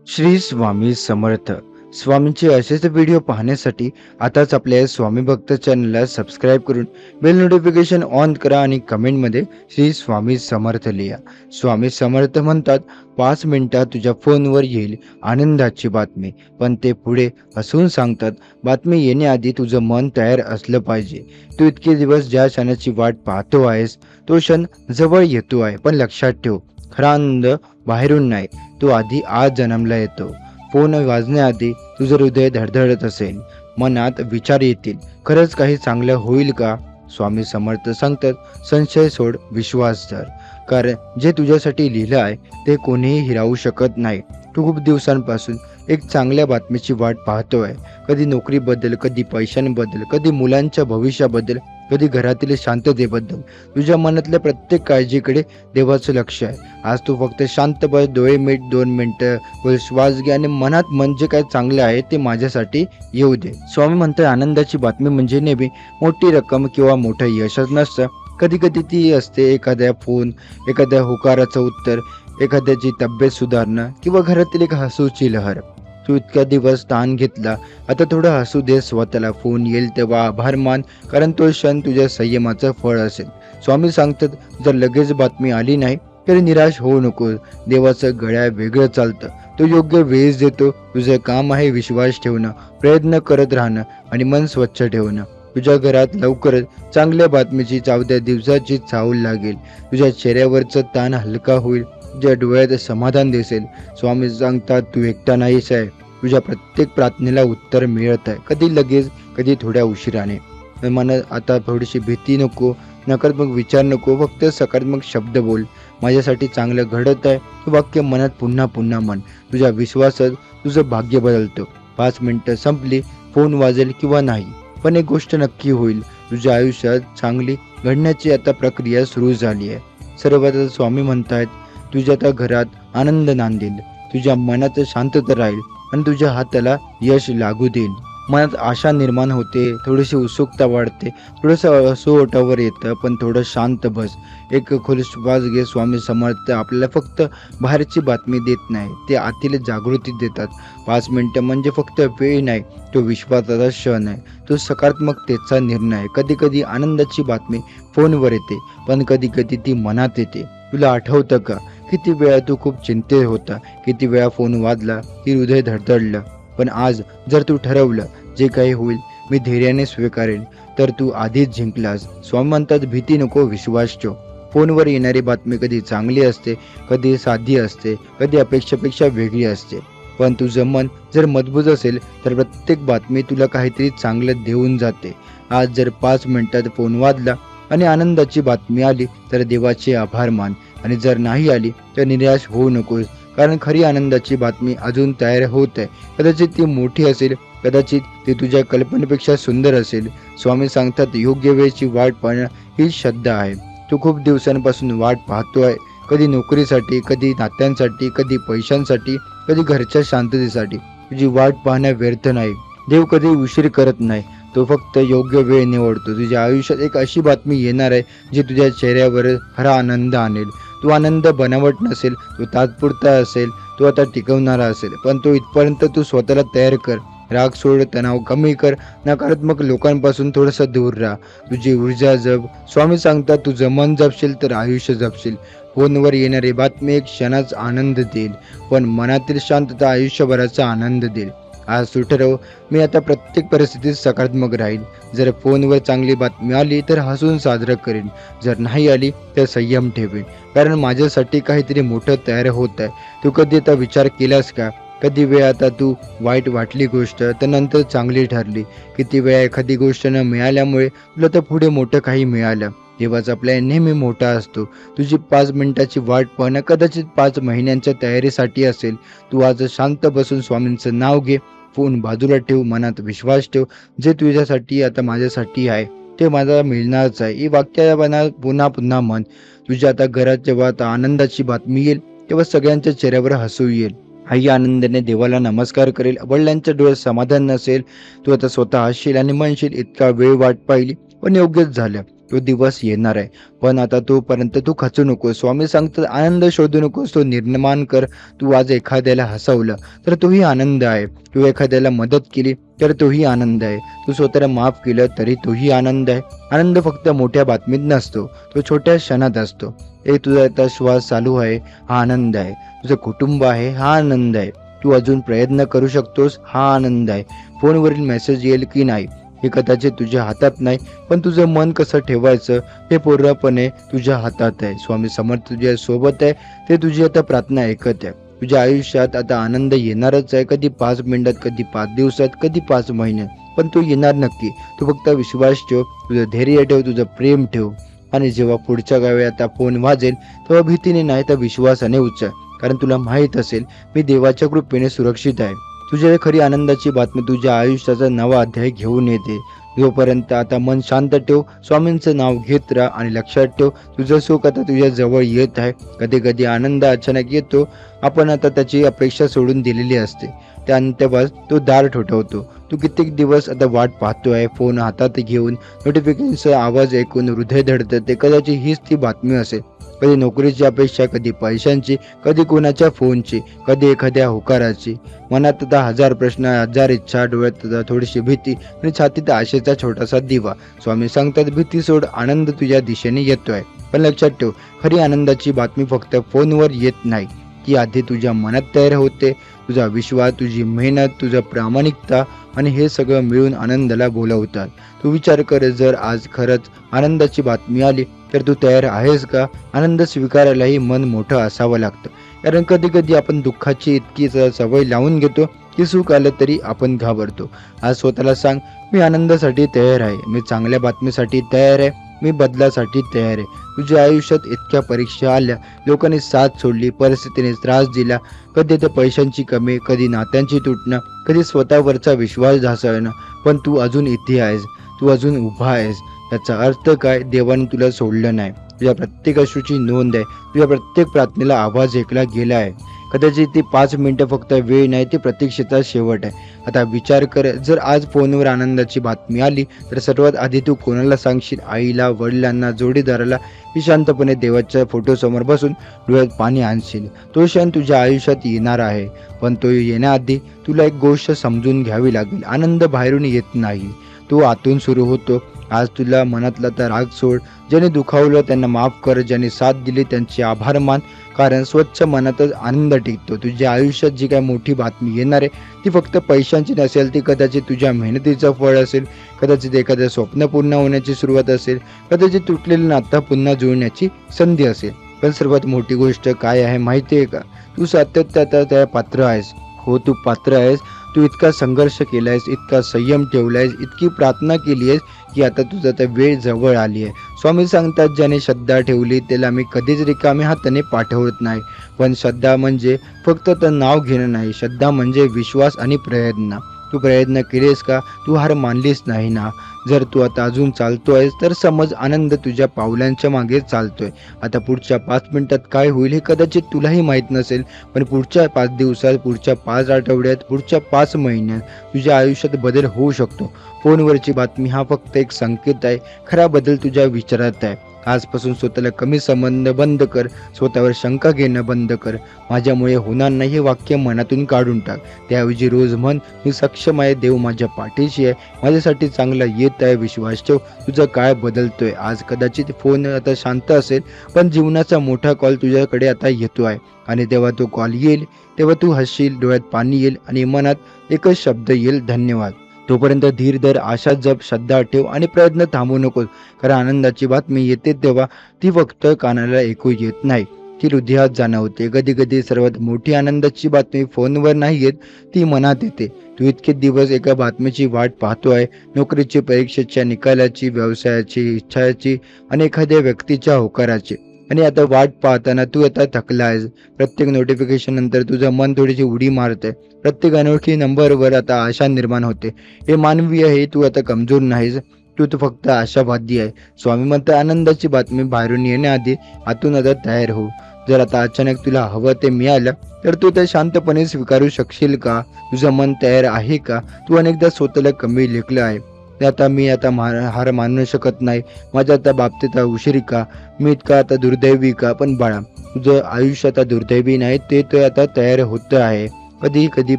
श्री स्वामी समर्थ. स्वामींचे असेच व्हिडिओ पाहण्यासाठी आताच आपल्या स्वामी भक्त चॅनलला सबस्क्राईब करून बेल नोटिफिकेशन ऑन करा आणि कमेंटमध्ये श्री स्वामी समर्थ लिहा. स्वामी समर्थ म्हणतात, 5 मिनिटात तुझ्या फोनवर येईल आनंदाची बातमी. पण ते पुढे हसून सांगतात, बातमी येण्याआधी तुझं मन तयार असलं पाहिजे. तू इतके दिवस ज्या क्षणाची वाट पाहतो आहेस तो क्षण जवळ येतो आहे. पण लक्षात ठेव, खरा आनंद बाहेरून नाही, तो आधी आज जन्मला येतो. फोन वाजण्याआधी तुझं हृदय धडधडत असेल, मनात विचार येतील, खरंच काही चांगलं होईल का? स्वामी समर्थ सांगतात, संशय सोड, विश्वास धर. कारण जे तुझ्यासाठी लिहिलं आहे ते कोणीही हिरावू शकत नाही. तू खूप दिवसांपासून एक चांगल्या बातमीची वाट पाहतोय. कधी नोकरीबद्दल, कधी पैशांबद्दल, कधी मुलांच्या भविष्याबद्दल, कधी घरातील शांततेबद्दल. तुझ्या मनातल्या प्रत्येक काळजीकडे देवाचं लक्ष आहे. आज तू फक्त शांत बस, डोळे मिट, 2 मिनिटं खोल श्वास घे आणि मनात म्हणजे काय चांगले आहे ते माझ्यासाठी येऊ दे. स्वामी म्हणतात, आनंदाची बातमी म्हणजे नेहमी मोठी रक्कम किंवा मोठं यशच नसतं. कधी कधी ती असते एखाद्या फोन, एखाद्या होकाराचं उत्तर, एखाद्याची तब्येत सुधारणं किंवा घरातील एक हसूची लहर. तू इतका दिवस ताण घेतला, आता थोडं हसू दे स्वतःला. फोन येईल तेव्हा आभार मान, कारण तो क्षण तुझ्या संयमाचं फळ असेल. स्वामी सांगतात, जर लगेच बातमी आली नाही तरी निराश होऊ नको. देवाचं घड्याळ वेगळं चालतं, तो योग्य वेळेस देतो. तुझं काम आहे विश्वास ठेवणं, प्रयत्न करत राहणं आणि मन स्वच्छ ठेवणं. तुझ्या घरात लवकरच चांगल्या बातमीची 14 दिवसाची चाहूल लागेल. तुझ्या चेहऱ्यावरचं ताण हलका होईल, तुझ्या डोळ्यात समाधान दिसेल. स्वामी सांगतात, तू एकटा नाहीस आहे. तुझ्या प्रत्येक प्रार्थनेला उत्तर मिळत आहे, कधी लगेच, कधी थोड्या उशिराने. मनात आता थोडीशी भीती नको, नकारात्मक विचार नको, फक्त सकारात्मक शब्द बोल. माझ्यासाठी चांगलं घडत आहे हे वाक्य मनात पुन्हा पुन्हा म्हण. तुझ्या विश्वासात तुझं भाग्य बदलतं. 5 मिनिटं संपली, फोन वाजेल किंवा नाही, पण एक गोष्ट नक्की होईल, तुझ्या आयुष्यात चांगली घडण्याची आता प्रक्रिया सुरू झाली आहे. सर्वात स्वामी म्हणतायत, तुझ्या त्या घरात आनंद नांदेल, तुझ्या मनात शांतता राहील आणि तुझ्या हाताला यश लागू देईल. मनात आशा निर्माण होते, थोडीशी उत्सुकता वाढते, थोडंसं हसू ओठावर येतं. पण थोडं शांत बस, एक खोल श्वास घे. स्वामी समर्थ आपल्याला फक्त बाहेरची बातमी देत नाही, ते आतील जागृती देतात. 5 मिनिटं म्हणजे फक्त वेळ नाही, तो विश्वासाचा क्षण आहे, तो सकारात्मकतेचा निर्णय आहे. कधी कधी आनंदाची बातमी फोनवर येते, पण कधी कधी ती मनात येते. तुला आठवतं का, किती वेळा तू खूप चिंतेत होता, किती वेळा फोन वाजला की हृदय धडधडलं. पण आज जर तू ठरवलं, जे काही होईल मी धैर्याने स्वीकारेन, तर तू आधीच जिंकलास. स्वामी म्हणतात, भीती नको, विश्वास ठेव. फोनवर येणारी बातमी कधी चांगली असते, कधी साधी असते, कधी अपेक्षेपेक्षा वेगळी असते. पण तुझं मन जर मजबूत असेल तर प्रत्येक बातमी तुला काहीतरी चांगलं देऊन जाते. आज जर 5 मिनिटात फोन वाजला आणि आनंदाची बातमी आली तर देवाचे आभार मान, आणि जर नाही आली तर निराश होऊ नकोस, कारण खरी आनंदाची बातमी अजून तयार होत आहे. कदाचित ती मोठी असेल, कदाचित ती तुझ्या कल्पनेपेक्षा सुंदर असेल. स्वामी सांगतात, योग्य वेळेची वाट पाहणं ही श्रद्धा आहे. तू खूप दिवसांपासून वाट पाहतोय, कधी नोकरीसाठी, कधी नात्यांसाठी, कधी पैशांसाठी, कधी घरच्या शांततेसाठी. तुझी वाट पाहणं व्यर्थ नाही. देव कधी उशीर करत नाही, तो फक्त योग्य वेळ निवडतो. तुझ्या आयुष्यात एक अशी बातमी येणार आहे जी तुझ्या चेहऱ्यावर खरा आनंद आणेल. तो आनंद बनावट नसेल, तो तात्पुरता असेल, तो आता टिकवणारा असेल. पण तो इथपर्यंत तू स्वतःला तयार कर. राग सोड, तणाव कमी कर, नकारात्मक लोकांपासून थोडंसं दूर राहा, तुझी ऊर्जा जप. स्वामी सांगतात, तुझं मन जपशील तर आयुष्य जपशील. फोनवर येणारी बातमी एक क्षणाचा आनंद देईल, पण मनातील शांतता आयुष्यभराचा आनंद देईल. आज तू ठरव, मी आता प्रत्येक परिस्थितीत सकारात्मक राहील. जर फोनवर चांगली बातमी आली तर हसून साजरं करेन, जर नाही आली तर संयम ठेवेन, कारण माझ्यासाठी काहीतरी मोठं तयार होत आहे. तू कधी आता विचार केलास का, कधी वेळ आता तू वाईट वाटली गोष्ट तर नंतर चांगली ठरली? किती वेळा एखादी गोष्ट न मिळाल्यामुळे तुला तर पुढे मोठं काही मिळालं? देवाचा प्लॅन नेहमी मोठा असतो. तुझी 5 मिनिटाची वाट पाहणं कदाचित 5 महिन्यांच्या तयारीसाठी असेल. तू आज शांत बसून स्वामींचं नाव घे, फोन बाजूला ठेव, मनात विश्वास ठेव, जे तुझ्यासाठी आता माझ्यासाठी आहे ते मला मिळणारच आहे. ही वाक्य पुन्हा पुन्हा म्हण. तुझ्या आता घरात जेव्हा आता आनंदाची बातमी येईल तेव्हा सगळ्यांच्या चेहऱ्यावर हसू येईल. आई आनंदाने देवाला नमस्कार करेल, वडिलांच्या डोळ्यात समाधान नसेल, तू आता स्वतः हसशील आणि म्हणशील, इतका वेळ वाट पाहिली पण योग्यच झालं. तो दिवस येणार आहे. पण आता तोपर्यंत तू खचू नको. स्वामी सांगतात आनंद शोधू नकोस, तो निर्माण कर. तू आज एखाद्याला हसवलं तर तोही आनंद आहे. तू एखाद्याला मदत केली तर तोही आनंद आहे. तू स्वतःला माफ केलं तरी तोही आनंद आहे. आनंद फक्त मोठ्या बातमीत नसतो, तो छोट्या क्षणात असतो. तुझा आता श्वास चालू आहे, हा आनंद आहे. तुझं कुटुंब आहे, हा आनंद आहे. तू अजून प्रयत्न करू शकतोस, हा आनंद आहे. फोनवरील मेसेज येईल की नाही हे कदाचित तुझ्या हातात नाही, पण तुझं मन कसं ठेवायचं हे पूर्णपणे तुझ्या हातात आहे. स्वामी समर्थ तुझ्या सोबत आहे. ते तुझी आता प्रार्थना ऐकत आहे. तुझ्या आयुष्यात आता आनंद येणारच आहे. कधी 5 मिनिटात, कधी 5 दिवसात, कधी 5 महिन्यात, पण तो येणार नक्की. तू फक्त विश्वास ठेव, तुझं धैर्य ठेव, तुझं प्रेम ठेव. आणि जेव्हा पुढच्या वेळी आता फोन वाजेल तेव्हा भीतीने नाही तर विश्वासाने उचल. कारण तुला माहीत असेल मी देवाच्या कृपेने सुरक्षित आहे. तुझ्या खरी आनंदाची बातमी तुझ्या आयुष्याचा नवा अध्याय घेऊन येते. जोपर्यंत आता मन शांत ठेव, स्वामींचं नाव घेत राहा आणि लक्षात ठेव तुझं सुख आता तुझ्या जवळ येत आहे. कधी कधी आनंद अचानक येतो, आपण आता त्याची अपेक्षा सोडून दिलेली असते. त्यानंतर तो दार ठोठवतो. तू कित्येक दिवस आता वाट पाहतोय, फोन हातात घेऊन, नोटिफिकेशनचा आवाज ऐकून हृदय धडधडते. ते कदाचित हीच ती बातमी असेल. कधी नोकरीची अपेक्षा, कधी पैशांची, कधी कोणाच्या फोनची, कधी एखाद्या होकाराची. मनात आता 1000 प्रश्न, 1000 इच्छा, डोळ्यात थोडीशी भीती आणि छातीत आशेचा छोटासा दिवा. स्वामी सांगतात भीती सोड, आनंद तुझ्या दिशेने येतोय. पण लक्षात ठेव, खरी आनंदाची बातमी फक्त फोनवर येत नाही, ती आधी तुझ्या मनात तयार होते. तुझा विश्वास, तुझी मेहनत, तुझा प्रामाणिकता आणि हे सगळं मिळून आनंदाला बोलवतात. तू विचार कर, जर आज खरंच आनंदाची बातमी आली तर तू तयार आहेस का? आनंद स्वीकारायलाही मन मोठं असावं लागतं. कारण कधी कधी आपण दुःखाची इतकी सवय लावून घेतो की सुख आलं तरी आपण घाबरतो. आज स्वतःला सांग, मी आनंदासाठी तयार आहे, मी चांगल्या बातमीसाठी तयार आहे, मी बदलासाठी तयार आहे. तुझ्या आयुष्यात इतक्या परीक्षा आल्या, लोकांनी साथ सोडली, परिस्थितीने त्रास दिला, कधी तर पैशांची कमी, कधी नात्यांची तुटणं, कधी स्वतःवरचा विश्वास ढासळणं, पण तू अजून इथे आहेस, तू अजून उभा आहेस. याचा अर्थ काय? देवाने तुला सोडलं नाही. तुझ्या प्रत्येक अश्रूची नोंद आहे. तुझ्या प्रत्येक प्रार्थनेला आवाज ऐकला गेला आहे. कदाचित ती 5 मिनिटं फक्त वेळ नाही, ती प्रतीक्षेचा शेवट आहे. आता विचार कर, जर आज फोनवर आनंदाची बातमी आली तर सर्वात आधी तू कोणाला सांगशील? आईला, वडिलांना, जोडीदाराला, की शांतपणे देवाच्या फोटोसमोर बसून डोळ्यात पाणी आणशील? तो क्षण तुझ्या आयुष्यात येणार आहे, पण तो येण्याआधी तुला एक गोष्ट समजून घ्यावी लागेल. आनंद बाहेरून येत नाही, तो आतून सुरू होतो. आज तुला मनातला तर राग सोड. ज्याने दुखावलं त्यांना माफ कर, ज्याने साथ दिली त्यांचे आभार मान. कारण स्वच्छ मनातच आनंद टिकतो. तुझ्या आयुष्यात जी काही मोठी बातमी येणार आहे ती फक्त पैशांची नसेल, ती कदाचित तुझ्या मेहनतीचं फळ असेल, कदाचित एखादं स्वप्न पूर्ण होण्याची सुरुवात असेल, कदाचित तुटलेलं नातं पुन्हा जुळण्याची संधी असेल. पण सर्वात मोठी गोष्ट काय आहे माहिती आहे का? तू सातत्यात त्या पात्र आहेस. हो, तू पात्र आहेस. तू इतका संघर्ष केलायस, इतका संयम ठेवलायस, इतकी प्रार्थना केली आहेस की आता तुझा तर वेळ जवळ आली आहे. स्वामी सांगतात ज्याने श्रद्धा ठेवली त्याला मी कधीच रिकाम्या हाताने पाठवत नाही. पण श्रद्धा म्हणजे फक्त तर नाव घेणं नाही, श्रद्धा म्हणजे विश्वास आणि प्रयत्न. तू प्रयत्न केलेस का? तू हार मानलीस नाही ना? जर तू आता अजून चालतोयस तर समज आनंद तुझ्या पावलांच्या मागे चालतोय. आता पुढच्या 5 मिनिटात काय होईल हे कदाचित तुलाही माहीत नसेल, पण पुढच्या 5 दिवसात, पुढच्या 5 आठवड्यात, पुढच्या 5 महिन्यात तुझ्या आयुष्यात बदल होऊ शकतो. फोनवरची बातमी हा फक्त एक संकेत आहे, खरा बदल तुझ्या विचारात आहे. आजपासून स्वतःला कमी संबंध बंद कर, स्वतःवर शंका घेणं बंद कर. माझ्यामुळे होणार नाही हे वाक्य मनातून काढून टाक. त्याऐवजी रोज म्हण, मी सक्षम आहे, देव माझ्या पाठीशी आहे, माझ्यासाठी चांगला येत आहे. विश्वास ठेव, तुझा काळ बदलतोय. आज कदाचित फोन आता शांत असेल, पण जीवनाचा मोठा कॉल तुझ्याकडे आता येतो आहे. आणि तेव्हा तो कॉल येईल तेव्हा तू हसशील, डोळ्यात पाणी येईल आणि मनात एकच शब्द येईल, धन्यवाद. तोपर्यंत धीर धर, आशा जप, श्रद्धा ठेव आणि प्रयत्न थांबवू नकोस. कारण आनंदाची बातमी येते तेव्हा ती फक्त कानाला ऐकू येत नाही, ती हृदयात जाणवते. कधी कधी सर्वात मोठी आनंदाची बातमी फोनवर नाही येत, ती मनात येते. तू इतके दिवस एका बातमीची वाट पाहतोय, नोकरीची, परीक्षेच्या निकालाची, व्यवसायाची, इच्छाची आणि एखाद्या व्यक्तीच्या होकाराची. आणि आता वाट पाहताना तू आता थकला आहेस. प्रत्येक नोटिफिकेशन नंतर तुझं मन थोडीशी उडी मारते. प्रत्येक अनोळखी नंबरवर आता आशा निर्माण होते. हे मानवी आहे, तू आता कमजोर नाहीस, तू फक्त आशावादी आहे. स्वामी म्हणतात आनंदाची बातमी बाहेरून येण्याआधी आतून आता तयार हो. जर आता अचानक तुला हवं ते मिळालं तर तू ते शांतपणे स्वीकारू शकशील का? तुझं मन तयार आहे का? तू अनेकदा स्वतःला कमी लेखलं आहे, आता मी आता हार मानू शकत नाही, माझ्या आता बाबतीत उशिरी का, मी इतका आता दुर्दैवी का. पण बाळा, तुझं आयुष्य आता दुर्दैवी नाही, ते तर आता तयार होतं आहे. कधी कधी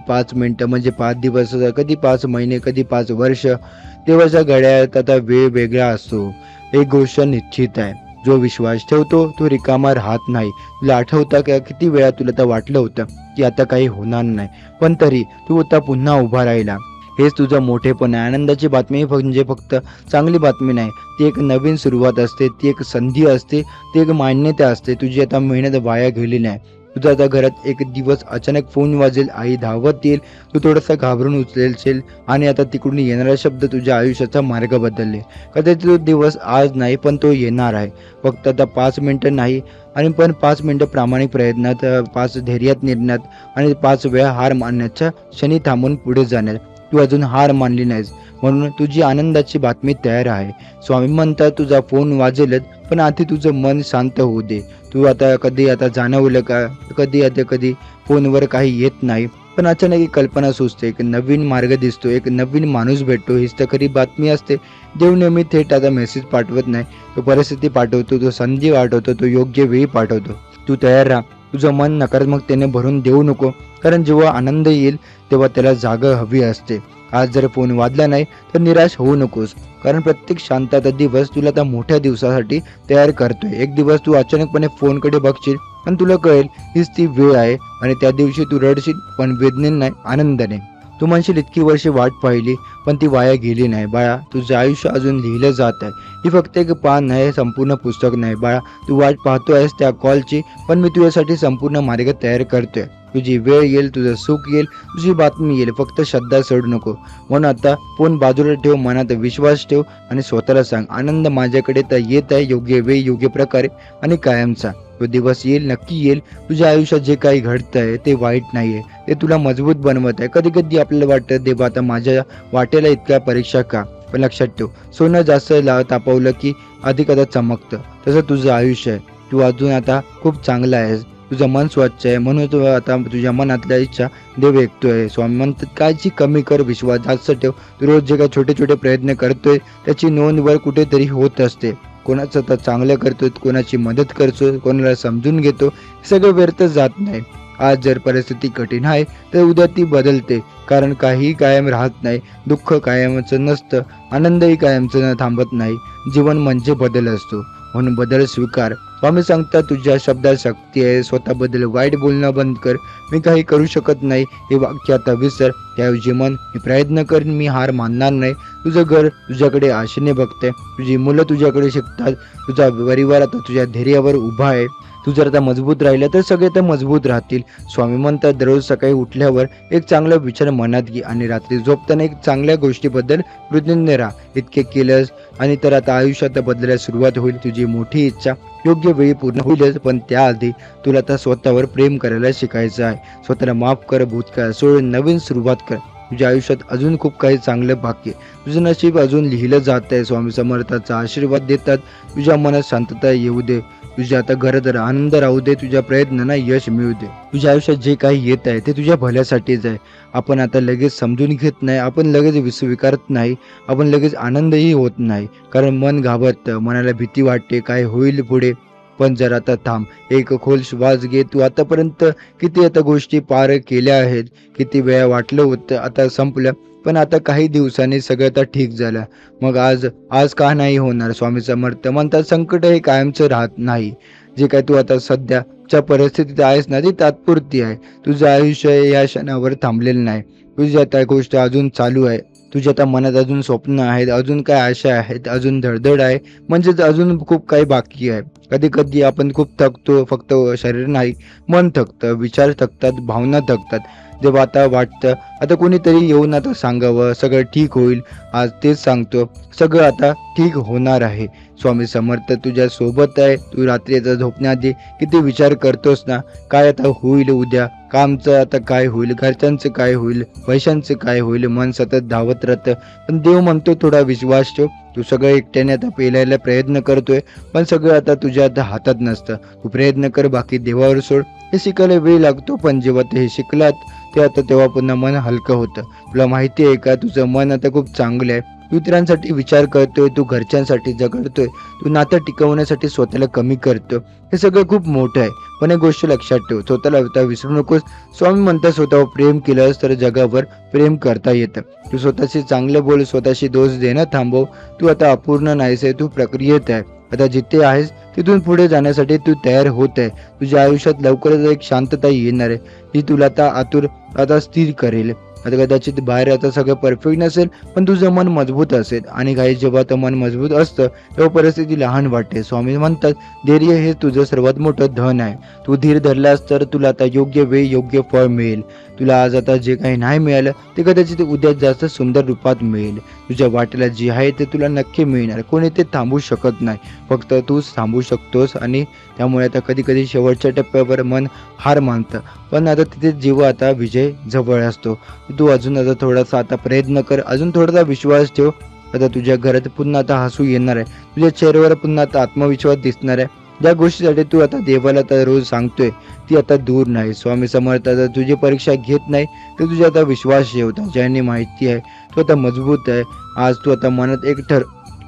5 मिनिटं म्हणजे 5 दिवस, कधी 5 महिने, कधी 5 वर्ष. देवाच्या घड्याळात आता वेळ वेगळा असतो. एक गोष्ट निश्चित आहे, जो विश्वास ठेवतो तो रिकामा राहत नाही. तुला आठवतं का किती वेळा तुला तर वाटलं होतं की आता काही होणार नाही, पण तरी तू आता पुन्हा उभा राहिला. हेच तुझं मोठेपण आहे. आनंदाची बातमी म्हणजे फक्त चांगली बातमी नाही, ती एक नवीन सुरुवात असते, ती एक संधी असते, ती एक मान्यता असते. तुझी आता मेहनत वाया गेली नाही. तुझा आता घरात एक दिवस अचानक फोन वाजेल, आई धावत येईल, तू थोडासा घाबरून उचलेल आणि आता तिकडून येणारा शब्द तुझ्या आयुष्याचा मार्ग बदलले. कदाचित तो दिवस आज नाही, पण तो येणार आहे. फक्त आता 5 मिनिटं नाही, आणि पण 5 मिनिटं प्रामाणिक प्रयत्नात, 5 धैर्यात निर्णयात, आणि 5 वेळा हार मानण्याच्या क्षणी थांबून पुढे जाण्यात. तू अजून हार मानली नाहीस, म्हणून तुझी आनंदाची बातमी तयार आहे. स्वामी म्हणतात तुझा फोन वाजेलच, पण आधी तुझं मन शांत होऊ दे. तू आता कधी आता जाणवलं का, कधी फोनवर काही येत नाही, पण अचानक एक कल्पना सुचते, एक नवीन मार्ग दिसतो, एक नवीन माणूस भेटतो. हीच तर खरी बातमी असते. देव नेहमी थेट आता मेसेज पाठवत नाही, तो परिस्थिती पाठवतो, तो संधी पाठवतो, तो योग्य वेळी पाठवतो. तू तयार राहा. तुझं मन नकारात्मकतेने भरून देऊ नको, कारण जेव्हा आनंद येईल तेव्हा त्याला जागा हवी असते. आज जर फोन वाजला नाही तर निराश होऊ नकोस, कारण प्रत्येक शांतता दिवस तुला त्या मोठ्या दिवसासाठी तयार करतोय. एक दिवस तू अचानकपणे फोनकडे बघशील आणि तुला कळेल हीच ती वेळ आहे, आणि त्या दिवशी तू रडशील, पण वेदनेने नाही, आनंदाने. तू म्हणशील इतकी वर्षे वाट पाहिली, पण ती वाया गेली नाही. बाळा, तुझं आयुष्य अजून लिहिलं जात आहे. ही फक्त एक पान नाही, संपूर्ण पुस्तक नाही. बाळा, तू वाट पाहतोयस त्या कॉलची, पण मी तुझ्यासाठी संपूर्ण मार्ग तयार करतोय. तुझी वेळ येईल, तुझं सुख येईल, तुझी बातमी येईल. फक्त श्रद्धा सोडू नको. म्हणून आता फोन बाजूला ठेव, मनात विश्वास ठेव आणि स्वतःला सांग, आनंद माझ्याकडे तर येत आहे, योग्य वेळ, योग्य प्रकारे आणि कायमचा. तो दिवस येईल, नक्की येईल. तुझ्या आयुष्यात जे काही घडतंय ते वाईट नाहीये, ते तुला मजबूत बनवत आहे. कधी कधी आपल्याला वाटतं देवा आता माझ्या वाटेला इतक्या परीक्षा का, पण लक्षात ठेव, सोनं जास्त तापवलं की अधिक आता चमकतं. तसं तुझं आयुष्य आहे. तू अजून आता खूप चांगला आहेस. तुझं मन स्वच्छ आहे, म्हणून तू आता तुझ्या मनातल्या इच्छा देव ऐकतोय. स्वामी म्हणतात काळजी कमी कर, विश्वास जास्त ठेव. तू रोज जे काही छोटे छोटे प्रयत्न करतोय त्याची नोंद वर कुठेतरी होत असते. कोणाचं तर चांगलं करतोय, कोणाची मदत करतोय, कोणाला समजून घेतो, हे सगळं व्यर्थ जात नाही. आज जर परिस्थिती कठीण आहे तर उद्या ती बदलते, कारण काही कायम राहत नाही. दुःख कायमचं नसतं, आनंदही कायमचं थांबत नाही. जीवन म्हणजे बदल असतो, म्हणून बदल स्वीकार. स्वामी सांगतात तुझ्या शब्दात शक्ती आहे. स्वतःबद्दल वाईट बोलणं बंद कर. मी काही करू शकत नाही हे वाक्य आता विसर. त्याऐवजी मन, मी प्रयत्न कर, मी हार मानणार नाही. तुझं घर तुझ्याकडे आशेने बघते, तुझी मुलं तुझ्याकडे शिकतात, तुझा परिवार आता तुझ्या धैर्यावर उभा आहे. तू जर आता मजबूत राहिलं तर सगळे तर मजबूत राहतील. स्वामी म्हणतात दररोज सकाळी उठल्यावर एक चांगला विचार मनात घे, आणि रात्री झोपताना एक चांगल्या गोष्टीबद्दल कृतज्ञ राहा. इतके केलंस आणि तर आता आयुष्यात बदलायला सुरुवात होईल. तुझी मोठी इच्छा योग्य वेळी पूर्ण होईलच, पण त्याआधी तुला आता स्वतःवर प्रेम करायला शिकायचं आहे. स्वतःला माफ कर, भूतकाळ सोड, नवीन सुरुवात कर. तुझ्या आयुष्यात अजून खूप काही चांगलं बाकी आहे. तुझं नशीब अजून लिहिलं जात आहे. स्वामी समर्थाचा आशीर्वाद देतात. तुझ्या मनात शांतता येऊ दे, तुझ्या आता घरात आनंद राहू दे, तुझ्या प्रयत्नांना यश मिळू दे. तुझ्या आयुष्यात जे काही येत आहे ते तुझ्या भल्यासाठीच आहे. आपण आता लगेच समजून घेत नाही, आपण लगेच स्वीकारत नाही, आपण लगेच आनंदही होत नाही, कारण मन घाबरतं, मनाला भीती वाटते काय होईल पुढे. पण जर आता थांब, एक खोल श्वास घे. तू आतापर्यंत किती आता गोष्टी पार केल्या आहेत, किती वेळा वाटलं होतं आता संपलं, पण आता काही दिवसांनी सगळं आता ठीक झालं. मग आज का नाही होणार. स्वामी समर्थ म्हणतात संकट हे कायमचं राहत नाही. जे काय तू आता सध्याच्या परिस्थितीत आहेस ना, ती तात्पुरती आहे. तुझं आयुष्य या क्षणावर थांबलेलं नाही. तुझी आता गोष्ट अजून चालू आहे. तुझ्या आता मनात अजून स्वप्न आहेत, अजून काय आशा आहेत, अजून धडधड आहे, म्हणजेच अजून खूप काही बाकी आहे. कधी कधी आपण खूप थकतो, फक्त शरीर नाही, मन थकतं, विचार थकतात, भावना थकतात. जेव्हा आता वाटतं आता कोणीतरी येऊन आता सांगावं सगळं ठीक होईल, आज तेच सांगतो, सगळं आता ठीक होणार आहे. स्वामी समर्थ तुझ्या सोबत आहे. तू रात्रीचा झोपण्याआधी किती विचार करतोस ना, काय आता होईल उद्या, कामचं आता काय होईल, घरच्यांचं काय होईल, पैशांचं काय होईल. मन सतत धावत राहतं, पण देव म्हणतो थोडा विश्वास ठेव. तू सगळं एकट्याने आता पेलायला प्रयत्न करतोय, पण सगळं आता तुझ्या आता हातात नसतं. तू प्रयत्न कर, बाकी देवावर सोड. हे शिकायला वेळ लागतो, पण जेव्हा ते हे शिकलात ते आता तेव्हा पुन्हा मन हलकं होतं. तुला माहिती आहे का, तुझं मन आता खूप चांगलं आहे. तू इतरांसाठी विचार करतोय, तू घरच्यांसाठी झगडतोय, तू नातं टिकवण्यासाठी स्वतःला कमी करतो. हे सगळं खूप मोठं आहे. पण एक गोष्ट लक्षात ठेव, स्वतःला आता विसरू नकोस. स्वामी म्हणतात स्वतःवर प्रेम केलंस तर जगावर प्रेम करता येतं. तू स्वतःशी चांगलं बोल, स्वतःशी दोष देणं थांबव. तू आता अपूर्ण नाहीस आहे, तू प्रक्रियेत आहे. आता जिथे आहेस तिथून पुढे जाण्यासाठी तू तयार होत आहे. तुझ्या आयुष्यात लवकरच एक शांतता येणार आहे, जी तुला आता स्थिर करेल. आता कदाचित बाहेर आता सगळं परफेक्ट नसेल, पण तुझं मन मजबूत असेल. आणि काही जेव्हा तर मन मजबूत असतं तेव्हा परिस्थिती लहान वाटते. स्वामी म्हणतात धैर्य हे तुझं सर्वात मोठं धन आहे. तू धीर धरलास तर तुला आता योग्य वेळ योग्य फळ मिळेल. तुला आज आता जे काही नाही मिळालं ते कदाचित उद्या जास्त सुंदर रूपात मिळेल. तुझ्या वाटेला जे आहे ते तुला नक्की मिळणार. कोणी ते थांबू शकत नाही, फक्त तूच थांबू शकतोस. आणि त्यामुळे आता कधी कधी शेवटच्या टप्प्यावर मन हार मानतं, पण आता तिथे जेव्हा आता विजय जवळ असतो. तू अजून आता थोडासा आता प्रयत्न कर, अजून थोडासा विश्वास ठेव. आता तुझ्या घरात पुन्हा आता हसू येणार आहे, तुझ्या चेहऱ्यावर पुन्हा आता आत्मविश्वास दिसणार आहे. ज्या गोष्टीसाठी तू आता देवाला आता रोज सांगतोय ती आता दूर नाही. स्वामी समर्थ आता तुझी परीक्षा घेत नाही, तर तुझ्या आता विश्वास ठेवता. ज्यांनी माहिती आहे तू आता मजबूत आहे. आज तू आता मनात एक ठर,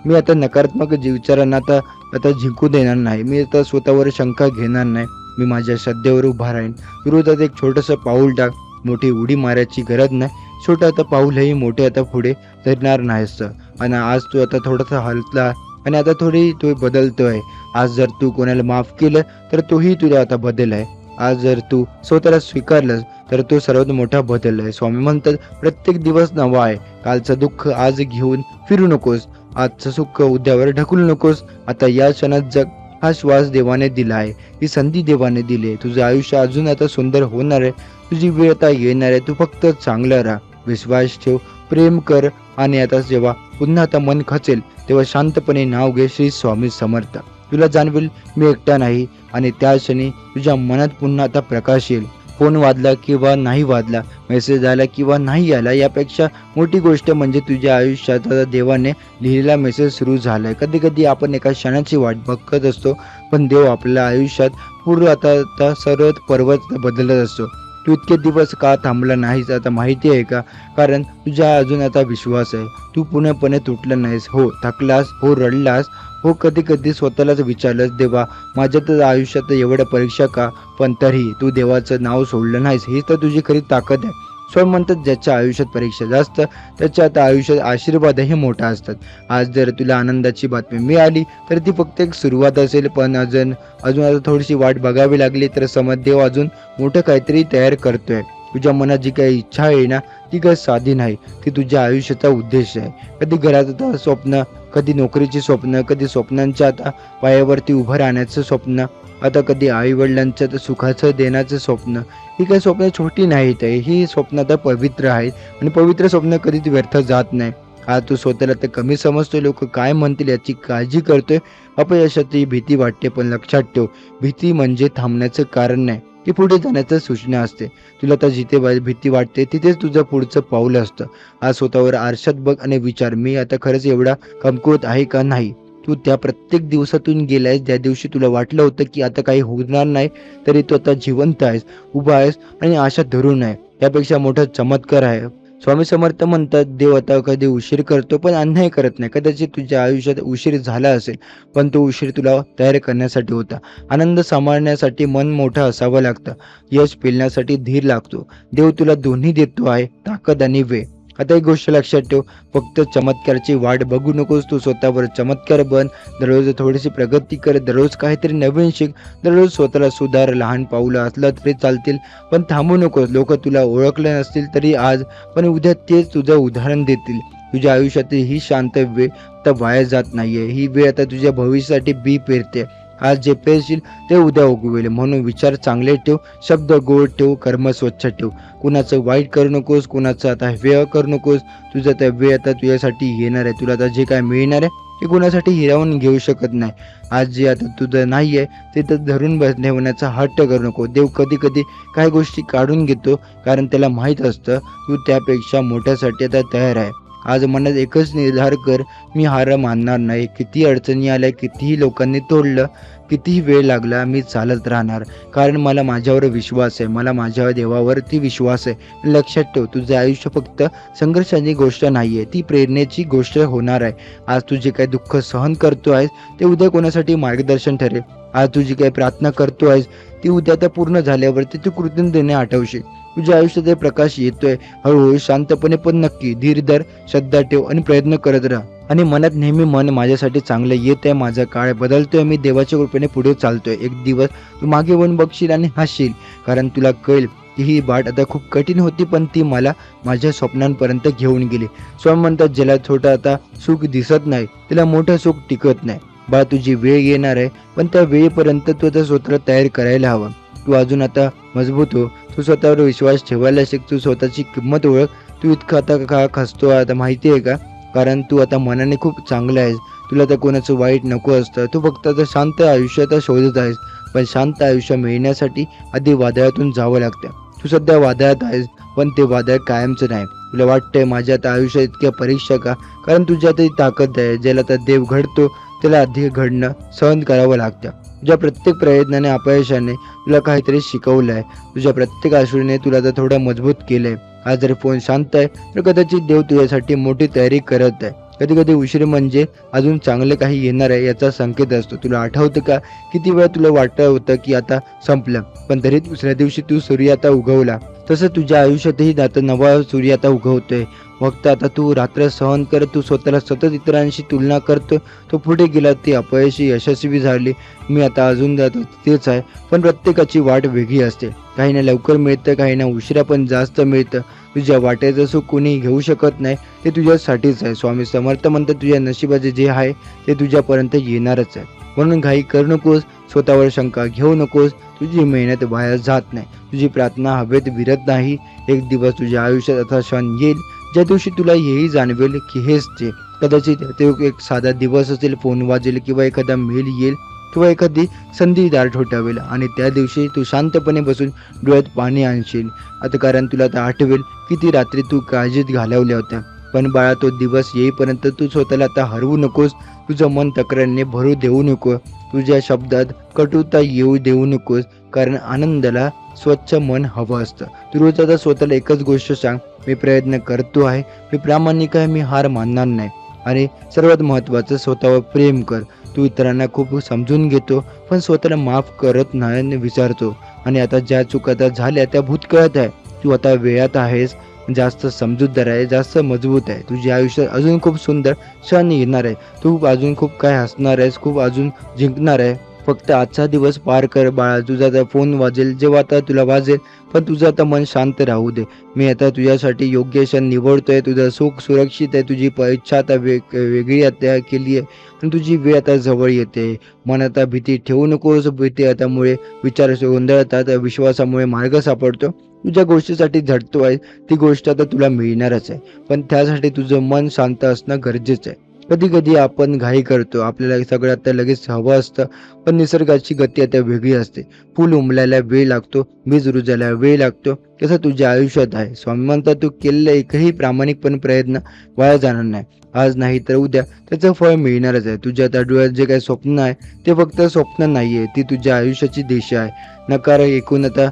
मी आता नकारात्मक विचारांना आता जिंकू देणार नाही. मी आता स्वतःवर शंका घेणार नाही. मी माझ्या श्रद्धेवर उभा राहीन. रोज आता एक छोटंसं पाऊल टाक. मोठी उडी मारायची गरज नाही. छोटं आता पाऊलही मोठे आता पुढे धरणार नाहीस. आणि आज तू आता थोडासा हलला आणि आता थोडी तू बदलतोय. आज जर तू कोणाला माफ केलं तर तोही तुला आता बदल आहे. आज जर तू स्वतःला स्वीकारलंस तर तो सर्वात मोठा बदल आहे. स्वामी म्हणतात प्रत्येक दिवस नवा आहे. कालचं दुःख आज घेऊन फिरू नकोस. आजचं सुख उद्यावर ढकलू नकोस. आता या क्षणात जग. हा श्वास देवाने दिला आहे, ही संधी देवाने दिली आहे. तुझं आयुष्य अजून आता सुंदर होणार आहे. तुझी वेळ आता येणार आहे. तू फक्त चांगला राहा, विश्वास ठेव, प्रेम कर. आणि आता जेव्हा पुन्हा आता मन खचेल तेव्हा शांतपणे नाव घे श्री स्वामी समर्थ. तुला जाणवेल मी एकटा नाही. आणि त्या क्षणी तुझ्या मनात पुन्हा आता प्रकाश येईल. फोन वाजला किंवा नाही वाजला, मेसेज आला किंवा नाही आला, यापेक्षा मोठी गोष्ट म्हणजे तुझ्या आयुष्यात आता देवाने लिहिलेला मेसेज सुरू झालाय. कधी कधी आपण एका क्षणाची वाट बघत असतो, पण देव आपल्या आयुष्यात पूर्ण आता सर्व पर्वत बदलत असतो. तू इतके दिवस का थांबला नाहीस आता माहिती आहे का? कारण तुझ्या अजून आता विश्वास आहे. तू पूर्णपणे तुटला नाहीस. हो थकलास, हो रडलास, हो कधी कधी स्वतःलाच विचारलंस देवा माझ्या तर आयुष्यात एवढ्या परीक्षा का, पण तरी तू देवाचं नाव सोडलं नाहीस. हीच तर तुझी खरी ताकद आहे. स्वयं म्हणतात ज्याच्या आयुष्यात परीक्षा जास्त त्याच्या आता आयुष्यात आशीर्वादही मोठा असतात. आज जर तुला आनंदाची बातमी मिळाली तर ती फक्त एक सुरुवात असेल, पण अजून आता थोडीशी वाट बघावी लागली तर समज देव अजून मोठं काहीतरी तयार करतोय. तुझ्या मनात जी काही इच्छा आहे ना ती काही साधी नाही, ती तुझ्या आयुष्याचा उद्देश आहे. कधी घराचं स्वप्न, कधी नोकरीची स्वप्न, कधी स्वप्नांच्या आता पायावरती उभं राहण्याचं स्वप्न, आता कधी आई वडिलांचं सुखाचं देण्याचं स्वप्न. ही काही स्वप्न छोटी नाहीत आहे, ही स्वप्न आता पवित्र आहेत. आणि पवित्र स्वप्न कधीच व्यर्थ जात नाही. आज तू स्वतःला तर कमी समजतोय, लोक काय म्हणतील याची काळजी करतोय, अपयशाची भीती वाटते. पण लक्षात ठेव, भीती म्हणजे थांबण्याचं कारण नाही, ती पुढे जाण्याचं सूचना असते. तुला तर जिथे भीती वाटते तिथेच तुझं पुढचं पाऊल असतं. आज स्वतःवर आरशात बघ आणि विचार, मी आता खरंच एवढा कमकुवत आहे का नाही. तू त्या प्रत्येक दिवसातून गेलायस ज्या दिवशी तुला वाटलं होतं की आता काही होणार नाही, तरी तू आता जिवंत आहेस, उभा आहेस आणि आशा धरून आहे. त्यापेक्षा मोठा चमत्कार आहे. स्वामी समर्थ म्हणतात देव आता कधी उशीर करतो पण अन्याय करत नाही. कदाचित तुझ्या आयुष्यात उशीर झाला असेल, पण तो उशीर तुला तयार करण्यासाठी होता. आनंद सांभाळण्यासाठी मन मोठं असावं लागतं. यश पेलण्यासाठी धीर लागतो. देव तुला दोन्ही देतो आहे, ताकद आणि वेळ. आता एक गोष्ट लक्षात ठेव, फक्त चमत्काराची वाट बघू नकोस. तू स्वतःवर चमत्कार बन. दररोज थोडीशी प्रगती कर, दररोज काहीतरी नवीन शिक, दररोज स्वतःला सुधार. लहान पाऊलं असलं तरी चालतील, पण थांबू नकोस. लोक तुला ओळखले नसतील तरी आज, पण उद्या तेच तुझं उदाहरण देतील. तुझ्या आयुष्यातील ही शांत वेळ आता वाया जात नाहीये. ही वेळ आता तुझ्या भविष्यासाठी बी पेरते. आज जे पेरशील ते उद्या उगवेल. म्हणून विचार चांगले ठेव, शब्द गोड ठेव, कर्म स्वच्छ ठेव. कुणाचं वाईट करू नकोस, कुणाचं आता व्यय करू नकोस. तुझं त्या वेळ आता तुझ्यासाठी येणार आहे. तुला आता जे काय मिळणार आहे ते कुणासाठी हिरावून घेऊ शकत नाही. आज जे आता तुझं नाही आहे ते तर धरून ठेवण्याचा हट्ट करू नको. देव कधी कधी काही गोष्टी काढून घेतो, कारण त्याला माहीत असतं तू त्यापेक्षा मोठ्यासाठी आता तयार आहे. आज मनात एकच निर्धार कर, मी हार मानणार नाही. किती अडचणी आल्या, कितीही लोकांनी तोडलं, कितीही वेळ लागला, मी चालत राहणार. कारण मला माझ्यावर विश्वास आहे, मला माझ्या देवावरती विश्वास आहे. लक्षात ठेव, तुझं आयुष्य फक्त संघर्षाची गोष्ट नाही आहे, ती प्रेरणेची गोष्ट होणार आहे. आज तू जे काही दुःख सहन करतो आहेस ते उद्या कोणासाठी मार्गदर्शन ठरेल. आज तू जी काही प्रार्थना करतो आहेस ती उद्या त्या पूर्ण झाल्यावरती तू कृतज्ञतेने आठवशील. तुझ्या आयुष्यात जे प्रकाश येतोय, हळूहळू शांतपणे पण नक्की धीर धर, श्रद्धा ठेव आणि प्रयत्न करत राहा. आणि मनात नेहमी मन माझ्यासाठी चांगलं येत आहे, माझा काळ बदलतोय, मी देवाच्या कृपेने पुढे चालतोय. एक दिवस तू मागे वळून बघशील आणि हसशील, कारण तुला कळेल की ही वाट आता खूप कठीण होती, पण ती मला माझ्या स्वप्नांपर्यंत घेऊन गेली. स्वामी म्हणतात, ज्याला छोटं आता सुख दिसत नाही त्याला मोठं सुख टिकत नाही. बा, तुझी वेळ येणार आहे, पण त्या वेळेपर्यंत तू आता स्वतःला तयार करायला हवं. तू अजून आता मजबूत हो, तू स्वतःवर विश्वास ठेवायला शिक, तू स्वतःची किंमत ओळख. तू इतकं आता का खचतो आता माहिती आहे का? कारण तू आता मनाने खूप चांगला आहेस. तुला तर कोणाचं वाईट नको असतं. तू फक्त आता शांत आयुष्यात शोधत आहेस, पण शांत आयुष्य मिळण्यासाठी आधी वादळातून जावं लागतं. तू सध्या वादळात आहेस, पण ते वादळ कायमचं नाही. तुला वाटतंय माझ्या आता आयुष्यात इतक्या परीक्षा का? कारण तुझ्यात ती ताकद आहे. ज्याला तर देव घडतो त्याला अधिक घडणं सहन करावं लागतं. तुझ्या प्रत्येक प्रयत्नाने अपयशाने तुला काहीतरी शिकवलं आहे. तुझ्या प्रत्येक आश्रूने तुला तर थोडं मजबूत केलंय. आज जर फोन शांत आहे तर कदाचित देव तुझ्यासाठी मोठी तयारी करत आहे. कधी कधी उशीर म्हणजे अजून चांगले काही येणार आहे याचा संकेत असतो. तुला आठवतं का, किती वेळा तुला वाटत होतं की आता संपलं, पण तरी दुसऱ्या दिवशी तू सूर्य आता उगवला. तसं तुझ्या आयुष्यातही आता नवा सूर्य आता उगवतोय. फक्त आता तू रात्र सहन कर. तू स्वतःला सतत इतरांशी तुलना करतो. तो पुढे गेला, ती अपयशी यशस्वी झाली, मी आता अजून जातो तेच आहे. पण प्रत्येकाची वाट वेगळी असते. काहींना लवकर मिळतं, काहींना उशिरा पण जास्त मिळतं. तुझ्या वाटेचं सुख कोणी घेऊ शकत नाही, ते तुझ्यासाठीच आहे. स्वामी समर्थ म्हणतात, तुझ्या नशिबाचे जे आहे ते तुझ्यापर्यंत येणारच आहे. म्हणून घाई करू नकोस, स्वतःवर शंका घेऊ नकोस. तुझी मेहनत वाया जात नाही, तुझी प्रार्थना हवेत विरत नाही. एक दिवस तुझ्या आयुष्यात असा क्षण येईल ज्या दिवशी तुला हेही जाणवेल की हेच ते. कदाचित ते एक साधा दिवस असेल, फोन वाजेल किंवा एखादा मेल येईल किंवा एखादी संधीदार ठोठावेल आणि त्या दिवशी तू शांतपणे बसून डोळ्यात पाणी आणशील. आता कारण तुला आता आठवेल किती रात्री तू काळजीत घालवल्या होत्या. पण बाळा, तो दिवस येईपर्यंत तू स्वतःला आता हरवू नकोस. तुझं मन तक्रारीने भरू देऊ नको. तुझ्या शब्दात कटुता येऊ देऊ नकोस, कारण आनंदाला स्वच्छ मन हवं असतं. तू रोज आता स्वतःला एकच गोष्ट सांग, मी प्रयत्न करतो आहे, मी प्रामाणिक आहे, मी हार मानणार नाही. आणि सर्वात महत्त्वाचं, स्वतःवर प्रेम कर. तू इतरांना खूप समजून घेतो, पण स्वतःला माफ करत नाही विचारतो. आणि आता ज्या चुका आता झाल्या त्या भूतकाळात आहे. तू आता वेळात आहेस, जास्त समजूतदार आहे, जास्त मजबूत आहे. तुझ्या आयुष्यात अजून खूप सुंदर क्षण येणार आहे. तू अजून खूप काय हसणार आहेस, खूप अजून जिंकणार आहे. फक्त आजचा दिवस पार कर बाळा. तुझा आता फोन वाजेल जेव्हा आता तुला वाजेल, पण तुझं आता मन शांत राहू दे. मी आता तुझ्यासाठी योग्य क्षण निवडतोय. तुझं सुख सुरक्षित आहे. तुझी इच्छा आता वेगळी आता केली आहे आणि तुझी वेळ आता जवळ येते. मन आता भीती ठेवू नकोस. भीती आतामुळे विचार गोंधळतात, विश्वासामुळे मार्ग सापडतो. तुझ्या गोष्टीसाठी झटतो आहे ती गोष्ट आता तुला मिळणारच आहे, पण त्यासाठी तुझं मन शांत असणं गरजेचं आहे. कधी कधी आपण घाई करतो, आपल्याला सगळं आता लगेच हवं असतं, पण निसर्गाची गती आता वेगळी असते. फूल उमलायला वेळ लागतो, बीज रुजायला वेळ लागतो. तसं तुझ्या आयुष्यात आहे. स्वामी म्हणतात, तू केलेला एकही प्रामाणिकपणे प्रयत्न वाया जाणार नाही. आज नाही तर उद्या त्याचं फळ मिळणारच आहे. तुझ्या त्या डोळ्यात जे काही स्वप्न आहे ते फक्त स्वप्न नाहीये, ती तुझ्या आयुष्याची दिशा आहे. नकार ऐकून आता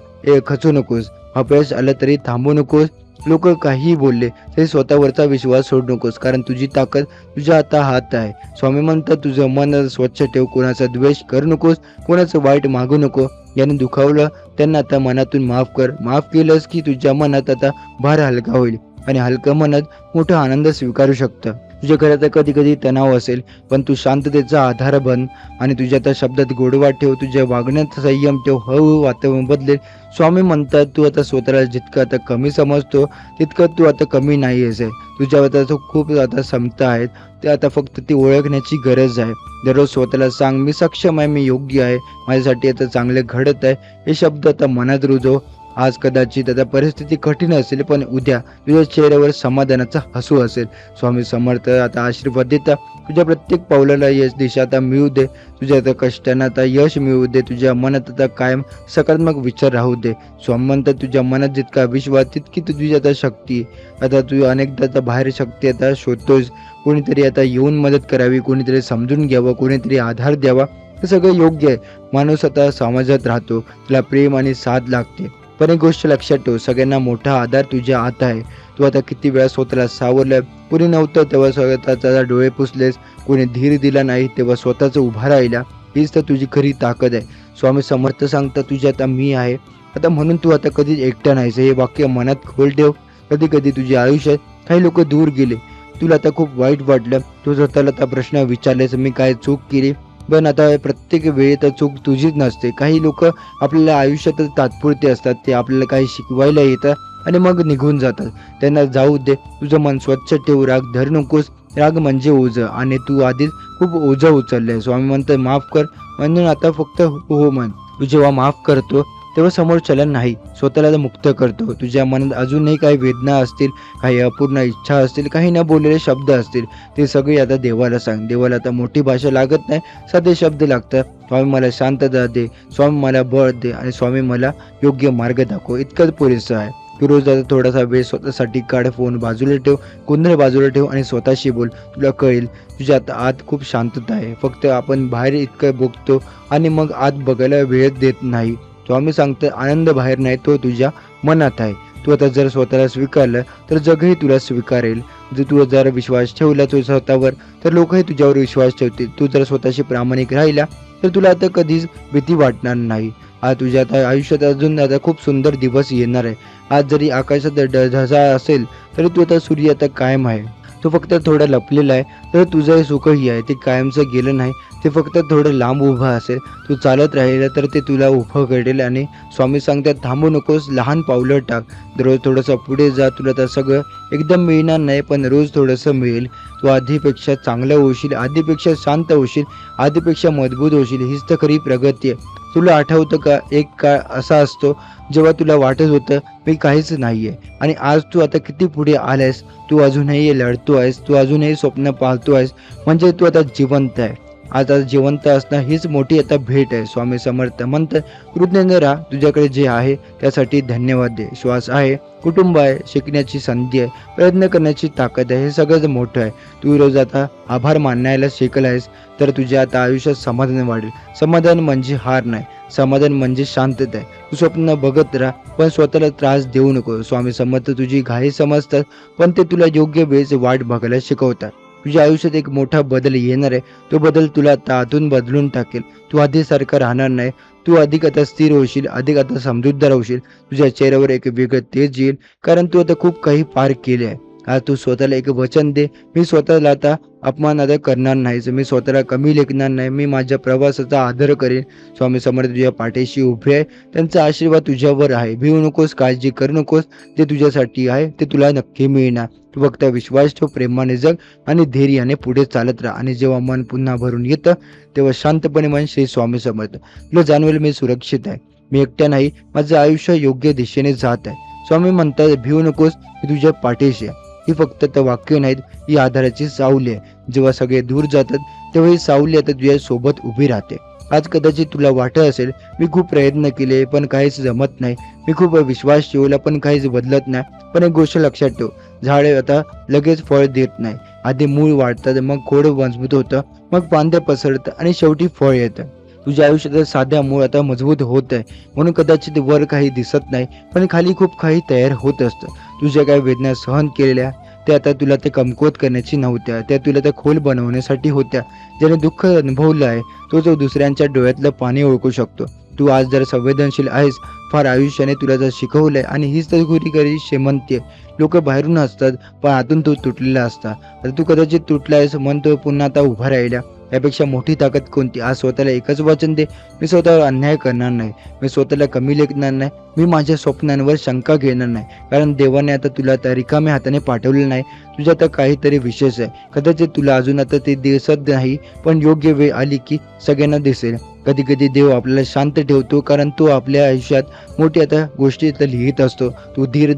खचू नकोस. अपयश आलं तरी थांबू नकोस. लोक काही बोलले तरी स्वतःवरचा विश्वास सोडू नकोस, कारण तुझी ताकद तुझ्या आता हात आहे. स्वामी म्हणतात, तुझं मन स्वच्छ ठेव. कोणाचा द्वेष करू नकोस, कोणाचं वाईट मागू नको. याने दुखावलं त्यांना आता मनातून माफ कर. माफ केलंस की तुझ्या मनात आता भार हलका होईल आणि हलका मनात मोठा आनंद स्वीकारू शकतं. तुझ्या घरात कधी कधी तणाव असेल, पण तू शांततेचा आधार बन आणि तुझ्या त्या शब्दात गोडवा ठेव. तुझ्या वागण्यात संयम ठेव. हळूहळू वातावरण बदलेल. स्वामी म्हणतात, तू आता स्वतःला जितकं आता कमी समजतो तितकं तू आता कमी नाही आहेस. तुझ्या आता खूप आता क्षमता आहेत, ते आता फक्त ती ओळखण्याची गरज आहे. दररोज स्वतःला सांग, मी सक्षम आहे, मी योग्य आहे, माझ्यासाठी आता चांगले घडत आहे. हे शब्द आता मनात रुजव आज कदाचित आता परिस्थिती कठीण असेल, पण उद्या तुझ्या चेहऱ्यावर समाधानाचा हसू असेल. स्वामी समर्थ आता आशीर्वाद देता तुझ्या प्रत्येक पावलाला यश दिशा आता मिळू दे. तुझ्या आता कष्टांना आता यश मिळू दे. तुझ्या मनात आता कायम सकारात्मक विचार राहू दे. स्वामी म्हणतात तुझ्या मनात जितका विश्वास तितकी तुझी आता शक्ती. आता तू अनेकदा आता बाहेर शक्ती आता शोधतोस. कोणीतरी आता येऊन मदत करावी, कोणीतरी समजून घ्यावं, कोणीतरी आधार द्यावा. हे सगळं योग्य आहे. माणूस आता समाजात राहतो, त्याला प्रेम आणि साथ लागते. पण एक गोष्ट लक्षात ठेव, सगळ्यांना मोठा आधार तुझ्या आत आहे. तू आता किती वेळा स्वतःला सावरलं, कोणी नव्हतं तेव्हा स्वतःचा डोळे पुसलेस, कोणी धीर दिला नाही तेव्हा स्वतःच उभा राहिला. हीच तर तुझी खरी ताकद आहे. स्वामी समर्थ सांगतात तुझ्या आता मी आहे. आता म्हणून तू आता कधीच एकटा नाहीस हे वाक्य मनात खोल ठेव. कधी कधी तुझ्या आयुष्यात काही लोक दूर गेले, तुला आता खूप वाईट वाटलं, तू स्वतःला आता प्रश्न विचारलेस मी काय चूक केली. पण आता प्रत्येक वेळी तर चूक तुझीच नसते. काही लोक आपल्याला आयुष्यात तात्पुरते असतात, ते आपल्याला काही शिकवायला येतात आणि मग निघून जातात. त्यांना जाऊ दे. तुझं मन स्वच्छ ठेव, राग धरू नकोस. राग म्हणजे ओझं आणि तू आधीच खूप ओझं उचललंय. स्वामी म्हणतात माफ कर, म्हणून आता फक्त हो म्हण. तू जेव्हा माफ करतो तेव्हा समोर चलन नाही, स्वतःला मुक्त करतो. तुझ्या मनात अजूनही काही वेदना असतील, काही अपूर्ण इच्छा असतील, काही न बोललेले शब्द असतील, ते सगळे आता देवाला सांग. देवाला आता मोठी भाषा लागत नाही, साधे शब्द लागतात. स्वामी मला शांतता दे, स्वामी मला बळ दे आणि स्वामी मला योग्य मार्ग दाखव. इतकंच पुरेसं आहे. तू रोज आता थोडासा वेळ स्वतःसाठी काढ, फोन बाजूला ठेव, गोंधळ बाजूला ठेव आणि स्वतःशी बोल. तुला कळेल तुझ्या आता आत खूप शांतता आहे. फक्त आपण बाहेर इतकं बघतो आणि मग आत बघायला वेळ देत नाही. स्वामी सांगतात आनंद बाहेर नाही, तो तुझ्या मनात आहे. तू आता जर स्वतःला स्वीकारलं तर जगही तुला स्वीकारेल. जर तू जर विश्वास ठेवला तू स्वतःवर तर लोकही तुझ्यावर विश्वास ठेवतील. तू जर स्वतःशी प्रामाणिक राहिला तर तुला आता कधीच भीती वाटणार नाही. आज तुझ्या आता आयुष्यात अजून आता खूप सुंदर दिवस येणार आहे. आज जरी आकाशात ढसाळ असेल तरी तू आता सूर्य आता कायम आहे. तो फक्त थोडा लपलेला आहे, तर तुझं सुखही आहे. ते कायमचं गेलं नाही, ते फक्त थोडं लांब उभं असेल. तू चालत राहिलं तर ते तुला उभं करेल. आणि स्वामी सांगतात थांबू नकोस, लहान पावलं टाक. दररोज थोडंसं पुढे जा. तुला तर सगळं एकदम मिळणार नाही, पण रोज थोडंसं मिळेल. तू आधीपेक्षा चांगलं होशील, आधीपेक्षा शांत होशील, आधीपेक्षा मजबूत होशील. हीच तर खरी प्रगती आहे. तुला आठवतं का एक काळ असा असतो जेव्हा तुला वाटत होतं मी काहीच नाहीये, आणि आज तू आता किती पुढे आलायस. तू अजूनही लढतो आहेस, तू अजूनही स्वप्न पाहतो आहेस, म्हणजे तू आता जिवंत आहे. आता जिवंत असणं हीच मोठी आता भेट आहे. स्वामी समर्थ म्हणतात कृतज्ञ राहा, तुझ्याकडे जे आहे त्यासाठी धन्यवाद दे. श्वास आहे, कुटुंब आहे, शिकण्याची संधी आहे, प्रयत्न करण्याची ताकद आहे, हे सगळंच मोठं आहे. तू रोज आता आभार मानायला शिकलायस तर तुझ्या आता आयुष्यात समाधान वाढेल. समाधान म्हणजे हार नाही, समाधान म्हणजे शांतता आहे. तू स्वप्न बघत राहा, पण स्वतःला त्रास देऊ नको. स्वामी समर्थ तुझी घाई समजतात, पण ते तुला योग्य वेळेची वाट बघायला शिकवतात. तुझ्या आयुष्यात एक मोठा बदल येणार आहे. तो बदल तुला आता आतून बदलून टाकेल. तू आधीसारखा राहणार नाही. तू अधिक आता स्थिर होशील, अधिक आता समजूतदार होशील. तुझ्या चेहऱ्यावर एक वेगळं तेज येईल, कारण तू आता खूप काही पार केले आहे. आज तू स्वतःला एक वचन दे, मी स्वतःला आता अपमान आता करणार नाहीच, मी स्वतःला कमी लेखणार नाही, मी माझ्या प्रवासाचा आदर करेन. स्वामी समर्थ तुझ्या पाठीशी उभे आहे, त्यांचा आशीर्वाद तुझ्यावर आहे. भिवू नकोस, काळजी करू नकोस. ते तुझ्यासाठी आहे, ते तुला नक्की मिळणार. तू फक्त विश्वास ठेव, प्रेमाने जग आणि धैर्याने पुढे चालत राहा. आणि जेव्हा मन पुन्हा भरून येतं तेव्हा शांतपणे म्हण श्री स्वामी समर्थ. तुला जाणवेल मी सुरक्षित आहे, मी एकट्या नाही, माझं आयुष्य योग्य दिशेने जात आहे. स्वामी म्हणतात भिवू नकोस, मी तुझ्या पाठीशी आहे. ही फक्त तर वाक्य नाहीत, ही आधाराची सावली आहे. जेव्हा सगळे दूर जातात तेव्हा ही सावली आता तुझ्या सोबत उभी राहते. आज कदाचित तुला वाटत असेल मी खूप प्रयत्न केले पण काहीच जमत नाही, मी खूप विश्वास ठेवला पण काहीच बदलत नाही. पण एक गोष्ट लक्षात ठेव, झाडे आता लगेच फळ देत नाही. आधी मूळ वाढतात, मग खोड मजबूत होतं, मग पांद्या पसरतं आणि शेवटी फळ येतं. तुझ्या आयुष्यात साध्या मूळ आता मजबूत होत आहे, म्हणून कदाचित वर काही दिसत नाही, पण खाली खूप काही तयार होत असतं. तुझ्या काही वेदना सहन केलेल्या त्या आता तुला ते कमकुवत करण्याची नव्हत्या, त्या तुला त्या खोल बनवण्यासाठी होत्या. ज्याने दुःख अनुभवलं आहे तो दुसऱ्यांच्या डोळ्यातलं पाणी ओळखू शकतो. तू आज जर संवेदनशील आहेस, फार आयुष्याने तुला जर शिकवलंय, आणि हीच तर खरी श्रीमंती आहे. लोक बाहेरून असतात पण आतून तू तुटलेला असता. आता तू कदाचित तुटला आहेस, मन तो पुन्हा आता उभा राहिला. यापेक्षा मोठी ताकद कोणती? आज स्वतःला एकच वचन दे, मी स्वतःवर अन्याय करणार नाही, मी स्वतःला कमी लेखणार नाही, मी माझ्या स्वप्नांवर शंका घेणार नाही. कारण देवाने आता तुला आता रिकाम्या हाताने पाठवलेलं नाही. तुझ्या आता काहीतरी विशेष आहे. कदाचित तुला अजून आता ते दिसत नाही, पण योग्य वेळ आली की सगळ्यांना दिसेल. कधी कधी देव आपल्याला शांत ठेवतो, कारण तो आपल्या आयुष्यात मोठी आता गोष्टी आता लिहित असतो. तू धीर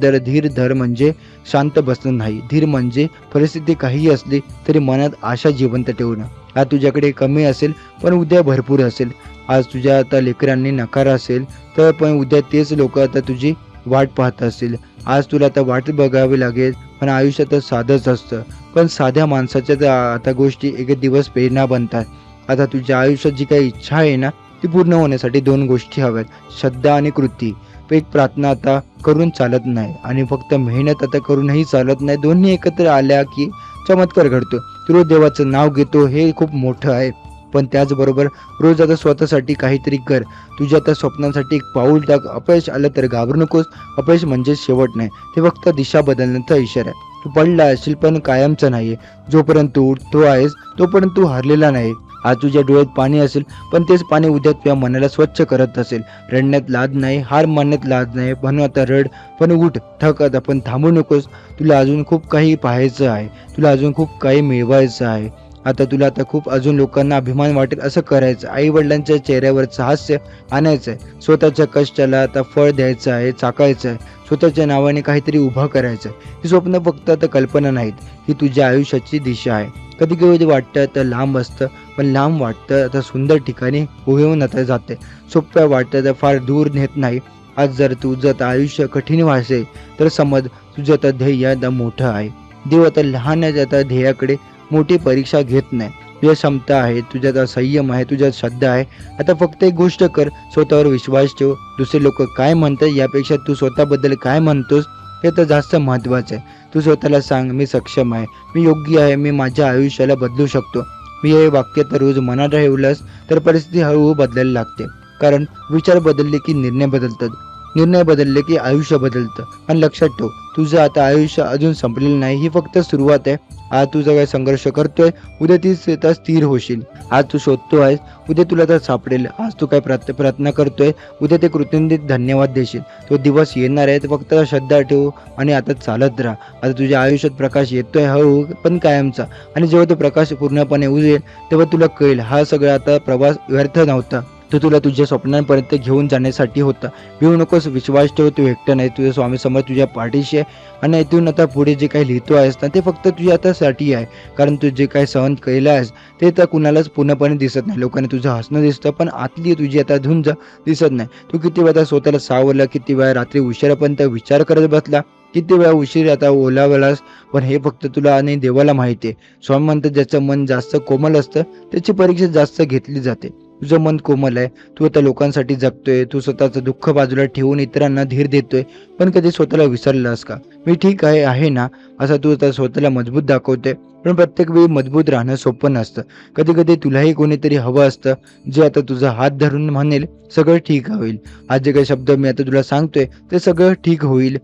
धर म्हणजे शांत बसणं नाही. धीर म्हणजे परिस्थिती काहीही असली तरी मनात आशा जिवंत ठेवणं. आज तुझ्याकडे कमी असेल पण उद्या भरपूर असेल. आज तुझ्या आता लेकरांनी नकार असेल तर पण उद्या तेच लोक आता तुझी वाट पाहत असतील. आज तुला आता वाट बघावी लागेल, पण आयुष्यात साधंच असतं. पण साध्या माणसाच्या आता गोष्टी एक दिवस प्रेरणा बनतात. आता तुझ्या आयुष्यात जी काही इच्छा आहे ना, ती पूर्ण होण्यासाठी 2 गोष्टी हव्यात, श्रद्धा आणि कृती. एक प्रार्थना आता करून चालत नाही आणि फक्त मेहनत आता करूनही चालत नाही. दोन्ही एकत्र आल्या की चमत्कार घडतो. तू रोज देवाचं नाव घेतो हे खूप मोठं आहे, पण त्याचबरोबर रोज आता स्वतःसाठी काहीतरी कर. तुझ्या आता स्वप्नांसाठी एक पाऊल टाक. अपयश आलं तर घाबरू नकोस. अपयश म्हणजे शेवट नाही, ते फक्त दिशा बदलण्याचा इशारा आहे. तू पडला असेल पण कायमचा नाहीये. जोपर्यंत तू उठतो आहेस तोपर्यंत तू हरलेला नाही. आज तुझ्या डोळ्यात पाणी असेल पण तेच पाणी उद्या तुझ्या मनाला स्वच्छ करत असेल. रडण्यात लाज नाही, हार मानण्यात लाज नाही. म्हणून आता रड पण उठ, थक आता पण थांबू नकोस. तुला अजून खूप काही पाहायचं आहे, तुला अजून खूप काही मिळवायचं आहे. आता तुला आता खूप अजून लोकांना अभिमान वाटेल असं करायचं. आई वडिलांच्या चेहऱ्यावरचं हास्य आणायचं आहे. स्वतःच्या कष्टाला आता फळ द्यायचं आहे, चाकायचं आहे. स्वतःच्या नावाने काहीतरी उभं करायचं आहे. ही स्वप्न फक्त आता कल्पना नाहीत, ही तुझ्या आयुष्याची दिशा आहे. कधी कधी वाटतं तर लांब असतं, पण लांब वाटतं आता सुंदर ठिकाणी उभेहून आता जाते. सोप्या वाटतं तर फार दूर नेत नाही. आज जर तुझं आता आयुष्य कठीण असेल तर समज तुझं आता ध्येय आता मोठं आहे. देव आता लहान आता ध्येयाकडे मोठी परीक्षा घेत नाही. तुझ्या क्षमता आहे, तुझ्यात संयम आहे, तुझ्यात श्रद्धा आहे. आता फक्त एक गोष्ट कर, स्वतःवर विश्वास ठेव. दुसरे लोक काय म्हणतात यापेक्षा तू स्वतःबद्दल काय म्हणतोस हे तर जास्त महत्त्वाचं आहे. तू स्वतःला सांग, मी सक्षम आहे, मी योग्य आहे, मी माझ्या आयुष्याला बदलू शकतो. मी हे वाक्य तर रोज मनात ठेवलंस तर परिस्थिती हळूहळू बदलायला लागते. कारण विचार बदलले की निर्णय बदलतात, निर्णय बदलले की आयुष्य बदलतं. आणि लक्षात ठेव, तुझं आता आयुष्य अजून संपलेलं नाही, ही फक्त सुरुवात आहे. आज तू जो काही संघर्ष करतोय उद्या तीच स्थिर होशील. आज तू शोधतो आहेस उद्या तुला तर सापडेल. आज तू काय प्रार्थना करतोय उद्या ते कृतज्ञतेत धन्यवाद देशील. तो दिवस येणार आहे, फक्त श्रद्धा ठेव आणि आता चालत राहा. आता तुझ्या आयुष्यात प्रकाश येतोय हळू पण कायमचा. आणि जेव्हा तो प्रकाश पूर्णपणे उजेल तेव्हा तुला कळेल हा सगळा आता प्रवास व्यर्थ नव्हता. तो तुला तुझ्या स्वप्नांपर्यंत घेऊन जाण्यासाठी होता. भिवू नकोस, विश्वास ठेव, तू एकटा नाही. तुझ्या स्वामी समोर तुझ्या पाठीशी आहे. आणि इथून आता पुढे जे काही लिहितो आहेस ना ते फक्त तुझ्या आतासाठी आहे. कारण तू जे काही सहन केलं आहेस ते तर कुणालाच पूर्णपणे दिसत नाही. लोकांनी तुझं हसणं दिसतं पण आतली तुझी आता धुंज दिसत नाही. तू किती वेळा स्वतःला सावरला, किती वेळा रात्री उशिरापर्यंत विचार करत बसला, किती वेळा उशीर आता ओलावलास, पण हे फक्त तुला आणि देवाला माहिती आहे. स्वामी म्हणतात ज्याचं मन जास्त कोमल असतं त्याची परीक्षा जास्त घेतली जाते. तुझं मन कोमल आहे, तू आता लोकांसाठी जगतोय, तू स्वतःचं दुःख बाजूला ठेवून इतरांना धीर देतोय. पण कधी स्वतःला विसरलास का? मी ठीक आहे ना असं तू आता स्वतःला मजबूत दाखवते. पण प्रत्येक वेळी मजबूत राहणं सोपं नसतं. कधी कधी तुलाही कोणीतरी हवं असतं जे आता तुझा हात धरून म्हणेल सगळं ठीक होईल. आज जे काही शब्द मी आता तुला सांगतोय ते सगळं ठीक होईल.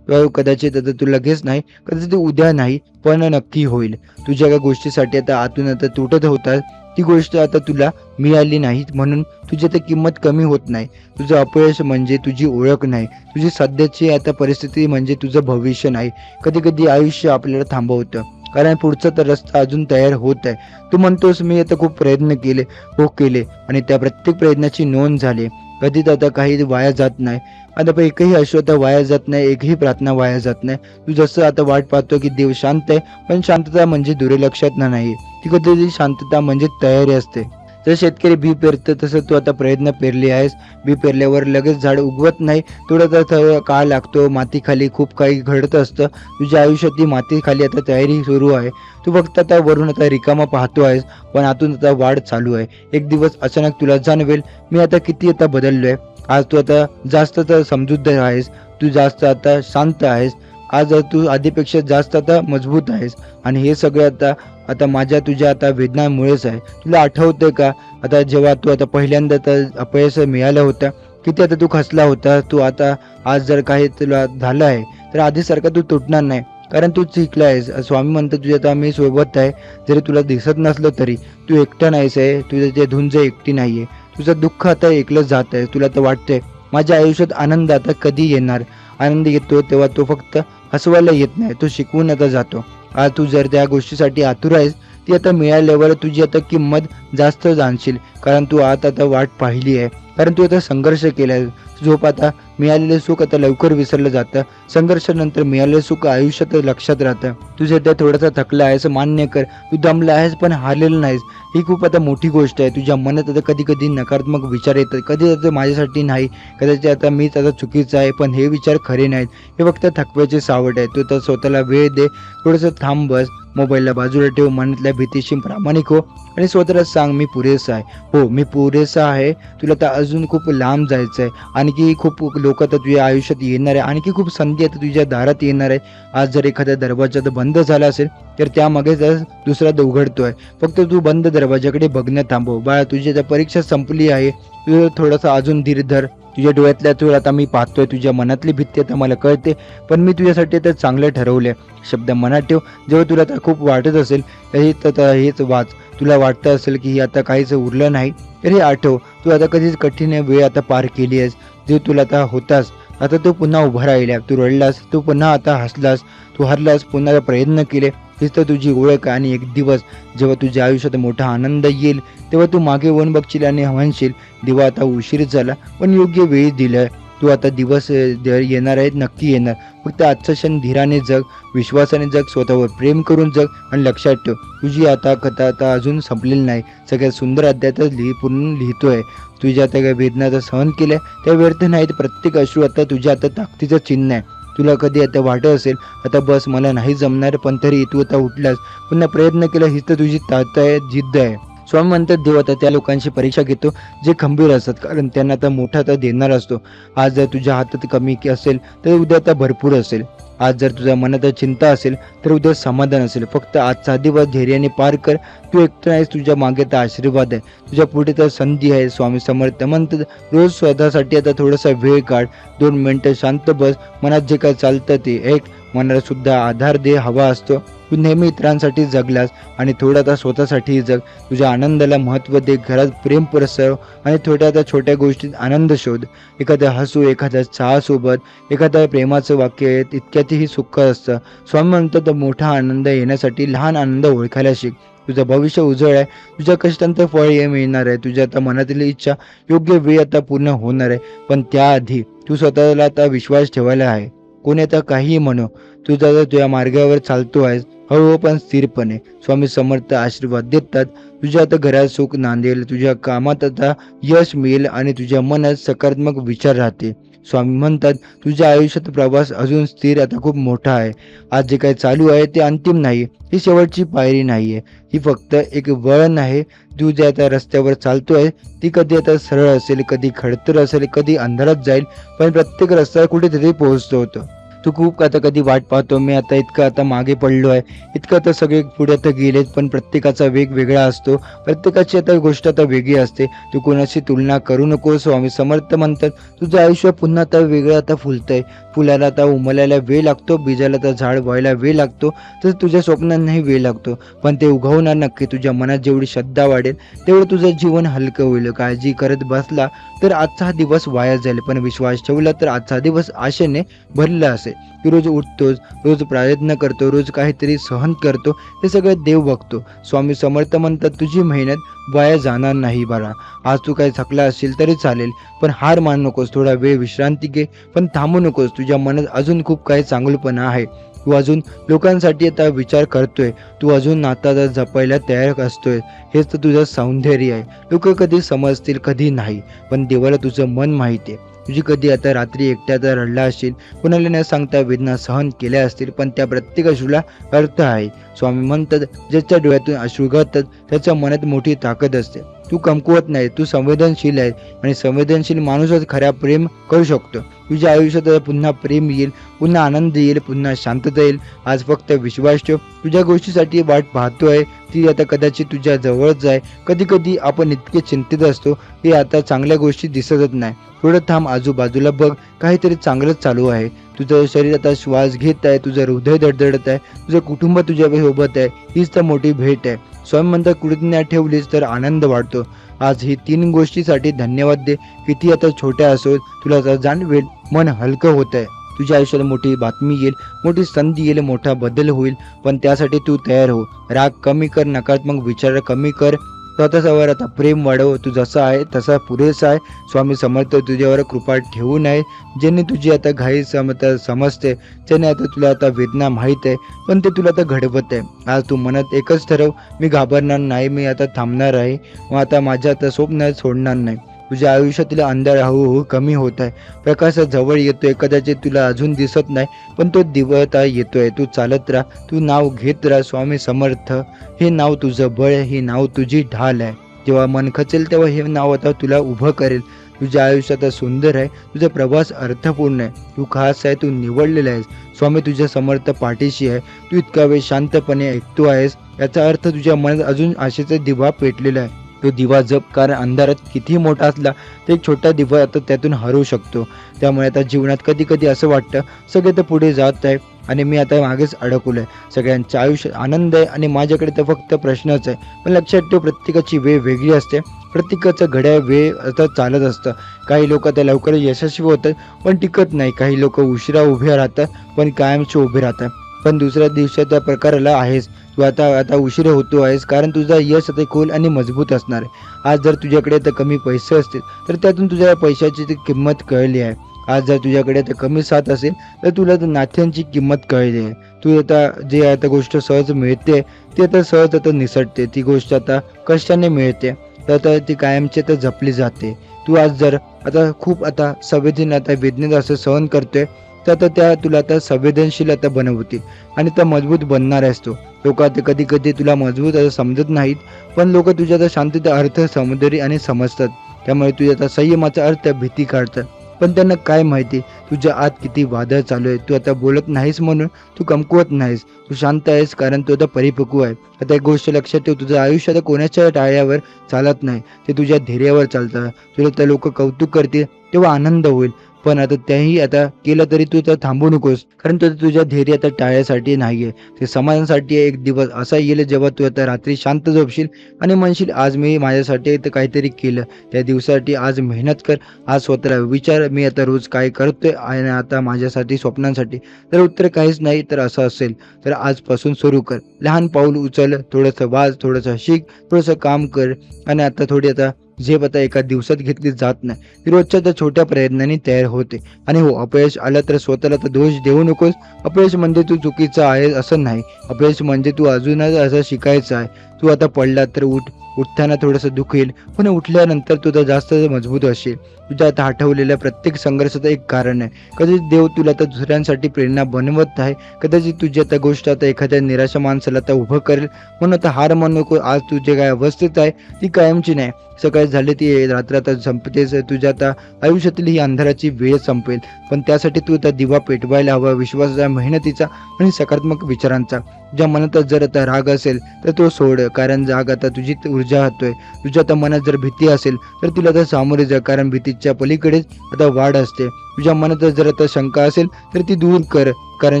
कदाचित आता तू लगेच नाही, कदाचित उद्या नाही, पण नक्की होईल. तुझ्या काही गोष्टीसाठी आता आतून आता तुटत होतात, ती गोष्ट आता तुला मिळाली नाही म्हणून तुझी आता किंमत कमी होत नाही. तुझं अपयश म्हणजे तुझी ओळख नाही, तुझी सध्याची आता परिस्थिती म्हणजे तुझं भविष्य नाही. कधी कधी आयुष्य आपल्याला थांबवतं कारण पुढचा तर रस्ता अजून तयार होत आहे. तू म्हणतोस मी आता खूप प्रयत्न केले आणि त्या प्रत्येक प्रयत्नाची नोंद झाली. कधीच आता काही वाया जात नाही. आता पण एकही अश्वता वाया जात नाही, एकही प्रार्थना वाया जात नाही. तू जसं आता वाट पाहतो की देव शांत आहे, पण शांतता म्हणजे दुर्लक्षात नाही, ती कधी शांतता म्हणजे तयारी असते. जर शेतकरी बी पेरतं तसं तू आता प्रयत्न पेरले आहेस. बी पेरल्यावर लगेच झाड उगवत नाही, थोडा काळ लागतो. मातीखाली खूप काही घडत असतं. तुझ्या आयुष्यात ती मातीखाली आता तयारी सुरू आहे. तू फक्त आता वरून आता रिकामा पाहतो आहेस, पण आतून आता वाढ चालू आहे. एक दिवस अचानक तुला जाणवेल मी आता किती आता बदललोय. आज तू आता जास्त आता समजूतदार आहेस, तू जास्त आता शांत आहेस. आज तू आधीपेक्षा जास्त आता मजबूत आहेस. आणि हे सगळं आता माझ्या तुझ्या आता वेदनामुळेच आहे. तुला आठवतंय का आता जेव्हा तू आता पहिल्यांदा तर अपयश मिळालं होतं, किती आता तू खचला होता. तू आता आज जर काही तुला झालं आहे तर आधीसारखा तू तुटणार नाही. कारण तू चुकला आहेस. स्वामी म्हणतात तुझ्या आता मी सोबत आहे. जरी तुला दिसत नसलं तरी तू एकटा नाहीस आहे. तुझं ते धुंज एकटी नाहीये. तुझं दुःख आता ऐकलं जात आहे. तुला तर वाटतंय माझ्या आयुष्यात आनंद आता कधी येणार. आनंद येतो तेव्हा तो फक्त हसवायला येत नाही, तो शिकवून आता जातो. आज तू जर त्या गोष्टीसाठी आतुर आहेस, ती आता मिळाल्यावर तुझी आता किंमत जास्त जाणशील. कारण तू आता वाट पाहिली आहे. कारण तू आता संघर्ष केलाय. झोप आता मिळालेलं सुख आता लवकर विसरलं जातं. संघर्षानंतर मिळालेलं सुख आयुष्यात लक्षात राहतं. तू सध्या थोडासा थकला आहेस मान्य कर. तू दमला आहेस पण हारलेलं नाहीस. ही खूप आता मोठी गोष्ट आहे. तुझ्या मनात आता कधी कधी नकारात्मक विचार येतात. कधी आता माझ्यासाठी नाही, कदाचित आता मीच आता चुकीचं आहे. पण हे विचार खरे नाहीत. हे फक्त थकव्याचे सावट आहे. तू तर स्वतःला वेळ दे, थोडंसं थांब, बस. मोबाईलला बाजूला ठेव, मनातल्या भीतीशी प्रामाणिक हो आणि स्वतःला सांग मी पुरेसा आहे. हो मी पुरेसा आहे. तुला तर अजून खूप लांब जायचं आहे. आणखी खूप लोक तर तुझ्या आयुष्यात येणार आहे. आणखी खूप संधी आता तुझ्या दारात येणार आहे. आज जर एखादा दरवाजा बंद झाला असेल तर त्यामागे दुसरा उघडतोय. फक्त तू बंद दरवाजाकडे बघणं थांबव. बाळा तुझी आता परीक्षा संपली आहे. तू थोडासा अजून धीर धर. तुझ्या डोळ्यातल्या तुला आता मी पाहतोय. तुझ्या मनातली भीती आता मला कळते. पण मी तुझ्यासाठी आता चांगलं ठरवलंय. शब्द मनात ठेव. जेव्हा तुला आता खूप वाटत असेल हेच वाच. तुला वाटतं असेल की आता काहीच उरलं नाही तर हे आठव. तू आता कधीच कठीण वेळ आता पार केली आहेस. जे तुला आता होतास आता तू पुन्हा उभा राहिला. तू रडलास, तू पुन्हा आता हसलास, तू हरलास, पुन्हा प्रयत्न केले. हीच तर तुझी ओळख. आणि एक दिवस जेव्हा तुझ्या आयुष्यात मोठा आनंद येईल तेव्हा तू मागे वळून बघशील आणि म्हणशील दिवा आता उशीर झाला पण योग्य वेळी दिलाय. तू आता दिवस येणार आहेत, नक्की येणार. फक्त आजचा क्षण धीराने जग, विश्वासाने जग, स्वतःवर प्रेम करून जग. आणि लक्षात ठेव तुझी आता कथा आता अजून संपलेली नाही. सगळ्यात सुंदर अध्यायात पूर्ण लिहितोय. तुझ्या आता काही वेदना आता सहन केल्या त्या व्यर्थ नाहीत. प्रत्येक अश्रू आता तुझ्या आता ताकदीचं चिन्ह आहे. तुला कधी आता वाटत असेल आता बस मला नाही जमणार, पण तरी तू आता उठलास, पुन्हा प्रयत्न केला. हीच तर तुझी ताकद आहे, जिद्द आहे. स्वामी म्हणतात देव आता त्या लोकांची परीक्षा घेतो जे खंबीर असतात, कारण त्यांना आता मोठा आता देणार असतो. आज जर तुझ्या हातात कमी असेल तर उद्या आता भरपूर असेल. आज जर तुझ्या मनात चिंता असेल तर उद्या समाधान असेल. फक्त आजचा दिवस धैर्याने पार कर. तू एकटा नाहीस. तुझ्या मागे तर आशीर्वाद आहे. तुझ्या पुढे तर संधी आहे. स्वामी समर्थ म्हणतात रोज स्वतःसाठी आता थोडासा वेळ काढ. 2 मिनिटं शांत बस. मनात जे काय चालतं ते एक. मनाला सुद्धा आधार दे हवा असतो. तू नेहमी इतरांसाठी जगलास आणि थोडा आता स्वतःसाठी जग. तुझ्या आनंदाला महत्त्व दे. घरात प्रेम पसरव आणि आता छोट्या गोष्टीत आनंद शोध. एखाद्या हसू, एखाद्या चहासोबत, एखाद्या प्रेमाचं वाक्य इतक्यातही सुख असतं. स्वामी म्हणतात मोठा आनंद येण्यासाठी लहान आनंद ओळखायला शिक. तुझं भविष्य उजळ आहे. तुझ्या कष्टांचं फळ हे मिळणार आहे. तुझ्या आता मनातील इच्छा योग्य वेळ आता पूर्ण होणार आहे. पण त्याआधी तू स्वतःला आता विश्वास ठेवायला आहे. कोणी आता काहीही म्हणो, तुझ्या मार्गावर चालतो आहेस हळूहळू पण स्थिरपणे. स्वामी समर्थ आशीर्वाद देतात. तुझ्या आता घरात सुख नांदेल, तुझ्या कामात आता यश मिळेल आणि तुझ्या मनात सकारात्मक विचार राहते. स्वामी म्हणतात तुझ्या आयुष्यात प्रवास अजून स्थिर आता खूप मोठा आहे. आज जे काही चालू आहे ते अंतिम नाही. ही शेवटची पायरी नाहीये. ही फक्त एक वळण आहे. तू जे आता रस्त्यावर चालतोय ती कधी आता सरळ असेल, कधी खडतर असेल, कधी अंधारात जाईल, पण प्रत्येक रस्ता कुठेतरी पोहोचतो होतो. तू खूप आता कधी वाट पाहतो मी आता इतकं आता मागे पडलो आहे, इतकं आता सगळे पुढे आता गेलेत, पण प्रत्येकाचा वेग वेगळा असतो. प्रत्येकाची आता गोष्ट आता वेगळी असते. तू कोणाशी तुलना करू नको. स्वामी समर्थ म्हणतात तुझं आयुष्य पुन्हा आता वेगळं आता फुलतंय. फुलाला आता उमलायला वेळ लागतो, बीजाला तर झाड व्हायला वेळ लागतो, तर तुझ्या स्वप्नांनाही वेळ लागतो. पण ते उगवणार नक्की. तुझ्या मनात जेवढी श्रद्धा वाढेल तेवढं तुझं जीवन हलकं होईल. काळजी करत बसला तर आजचा हा दिवस वाया जाईल, पण विश्वास ठेवला तर आजचा दिवस आशेने भरला असेल. तू रोज उठतोस, रोज प्रयत्न करतो, रोज काहीतरी सहन करतो, हे सगळं देव बघतो. स्वामी समर्थ म्हणतात तुझी मेहनत वाया जाणार नाही बाळा. आज तू काही थकला असेल तरी चालेल, पण हार मानू नकोस. थोडा वेळ विश्रांती घे, पण थांबू नकोस. तुझ्या मनात अजून खूप काही चांगलपणा आहे. तू अजून लोकांसाठी आता विचार करतोय. तू अजून नाता जपायला तयार असतोय. हेच तर तुझं सौंदर्य आहे. लोक कधी समजतील कधी नाही, पण देवाला तुझं मन माहिती आहे. तुझी कधी आता रात्री एकट्याचा रडला असेल, कुणाला न सांगता वेदना सहन केल्या असतील, पण त्या प्रत्येक अश्रूला अर्थ आहे. स्वामी म्हणतात ज्याच्या डोळ्यातून अश्रू गळतात त्याच्या मनात मोठी ताकद असते. तू कमकुवत नाही, तू संवेदनशील आहे आणि संवेदनशील माणूसच खऱ्या प्रेम करू शकतो. तुझ्या आयुष्यात पुन्हा प्रेम येईल, पुन्हा आनंद येईल, पुन्हा शांतता येईल. आज फक्त विश्वास ठेव. तुझ्या गोष्टीसाठी वाट पाहतोय ती आता कदाचित तुझ्या जवळच आहे. कधी कधी आपण इतके चिंतित असतो की आता चांगल्या गोष्टी दिसतच नाही. थोडं थांब, आजूबाजूला बघ, काहीतरी चांगलंच चालू आहे. तुझं शरीर आता श्वास घेत आहे, तुझं हृदय धडधडत आहे, तुझं कुटुंब तुझ्या सोबत आहे. हीच तर मोठी भेट आहे. स्वामी म्हणतात कृतज्ञता ठेवलीस तर आनंद वाढतो. आज ही 3 गोष्टीसाठी धन्यवाद दे. किती आता छोट्या असो, तुला आता जाणवेल मन हलकं होत आहे. तुझ्या आयुष्यात मोठी बातमी येईल, मोठी संधी येईल, मोठा बदल होईल. पण त्यासाठी तू तयार हो. राग कमी कर, नकारात्मक विचार कमी कर. स्वतःवर आता प्रेम वाढव. तू जसा आहे तसा पुरेसा आहे. स्वामी समर्थ तुझ्यावर कृपा ठेवू नये. ज्याने तुझी आता घाई समजते, ज्याने आता तुला आता वेदना माहीत आहे, पण ते तुला आता घडवत आहे. आज तू मनात एकच ठरव, मी घाबरणार नाही, मी आता थांबणार आहे. मग आता माझ्या आता स्वप्न सोडणार नाही. तुझ्या आयुष्यातील अंधार हळूहळू कमी होत आहे. प्रकाश जवळ येतोय. कदाचित तुला अजून दिसत नाही, पण तो दिवता येतोय. तू चालत राहा, तू नाव घेत राहा. स्वामी समर्थ हे नाव तुझं बळ, हे नाव तुझी ढाल आहे. जेव्हा मन खचेल तेव्हा हे नाव आता तुला उभं करेल. तुझ्या आयुष्यात सुंदर आहे. तुझा प्रवास अर्थपूर्ण आहे. तू खास आहे, तू निवडलेला आहेस. स्वामी तुझ्या समर्थ पाठीशी आहे. तू इतका वेळ शांतपणे ऐकतो आहेस, याचा अर्थ तुझ्या मनात अजून आशेचा दिवा पेटलेला आहे. तो दिवा जप, कारण अंधारात किती मोठा असला तर एक छोटा दिवा आता त्यातून हरवू शकतो. त्यामुळे आता जीवनात कधी कधी असं वाटतं सगळे तर पुढे जात आहे आणि मी आता मागेच अडकलोय. सगळ्यांचं आयुष्य आनंद आहे आणि माझ्याकडे तर फक्त प्रश्नच आहे. पण लक्षात ठेव, प्रत्येकाची वेळ वेगळी असते. प्रत्येकाचं घड्याळ वेळ आता चालत असतं. काही लोक आता लवकर यशस्वी होतात पण टिकत नाही. काही लोक उशिरा उभे राहतात पण कायमचे उभे राहतात. पण दुसऱ्या दिवसाच्या प्रकाराला आहेस. तू आता उशिरा होतो आहेस, कारण तुझा यश आता खोल आणि मजबूत असणार आहे. आज जर तुझ्याकडे तर कमी पैसे असतील तर त्यातून तुझ्या पैशाची ती किंमत कळली आहे. आज जर तुझ्याकडे आता कमी साथ असेल तर तुला तर नात्यांची किंमत कळली आहे. तू आता जे आता गोष्ट सहज मिळते ती आता सहज आता निसटते. ती गोष्ट आता कष्टाने मिळते तर आता ती कायमची तर जपली जाते. तू आज जर आता खूप आता संवेदन आता वेदनेत असं सहन करतोय तर आता त्या तुला आता संवेदनशील आता बनवतील आणि त्या मजबूत बनणार आहेस तू. लोक आता कधी कधी तुला मजबूत असं समजत नाहीत, पण लोक तुझ्या आता शांततेचा अर्थ समुद्री आणि समजतात. त्यामुळे तुझ्या आता संयमाचा अर्थ भीती काढतात. पण त्यांना काय माहिती तुझ्या आत किती वादळ चालू आहे. तू आता बोलत नाहीस म्हणून तू कमकुवत नाहीस. तू शांत आहेस कारण तू आता परिपक्व आहे. आता एक गोष्ट लक्षात ठेव, तुझं आयुष्य आता कोणाच्या टाळ्यावर चालत नाही, ते तुझ्या धैर्यावर चालतं. तुला तर लोक कौतुक करतील तेव्हा आनंद होईल, पण आता त्याही आता केलं तरी तू तर थांबू नकोस, कारण तुझ्या धैर्य आता टाळ्यासाठी नाहीये, ते समाजासाठी आहे. एक दिवस असा येईल जेव्हा तू आता रात्री शांत झोपशील आणि म्हणशील आज मी माझ्यासाठी तर काहीतरी केलं. त्या दिवसासाठी आज मेहनत कर. आज स्वतःला विचार, मी आता रोज काय करतोय आणि आता माझ्यासाठी स्वप्नांसाठी. तर उत्तर काहीच नाही तर असं असेल तर आजपासून सुरू कर. लहान पाऊल उचल, थोडंसं वाच, थोडंसं शिक, थोडंसं काम कर. आणि आता थोडी आता झेप आता एका दिवसात घेतली जात नाही, ती रोजच्या त्या छोट्या प्रयत्नांनी तयार होते. आणि हो, अपयश आलं तर स्वतःला तर दोष देऊ नकोस. अपयश म्हणजे तू चुकीचा आहे असं नाही. अपयश म्हणजे तू अजूनच असं शिकायचं आहे. तू आता पडला तर उठताना थोडंसं दुखेल, पण उठल्यानंतर तू तर जास्त मजबूत असेल. तुझ्या आता आठवलेल्या प्रत्येक संघर्षाचं एक कारण आहे. कदाचित देव तुला आता दुसऱ्यांसाठी प्रेरणा बनवत आहे. कदाचित तुझी आता गोष्ट आता एखाद्या निराशा माणसाला आता उभं करेल. म्हणून आता हार मानू नको. आज तुझे काय अवस्थेत आहे ती कायमची नाही. सकाळी झाले ती रात्र आता संपतेच. तुझ्या आता आयुष्यातील ही अंधाराची वेळ संपेल, पण त्यासाठी तू आता दिवा पेटवायला हवा, विश्वासाचा, मेहनतीचा आणि सकारात्मक विचारांचा. तुझ्या मनात जर आता राग असेल तर तो सोड, कारण राग आता तुझी ऊर्जा हतोय. तुझ्या आता मनात जर भीती असेल तर तिला आता सामोरे जा, कारण भीतीच्या पलीकडेच आता वाढ असते. तुझ्या मनात जर आता शंका असेल तर ती दूर कर, कारण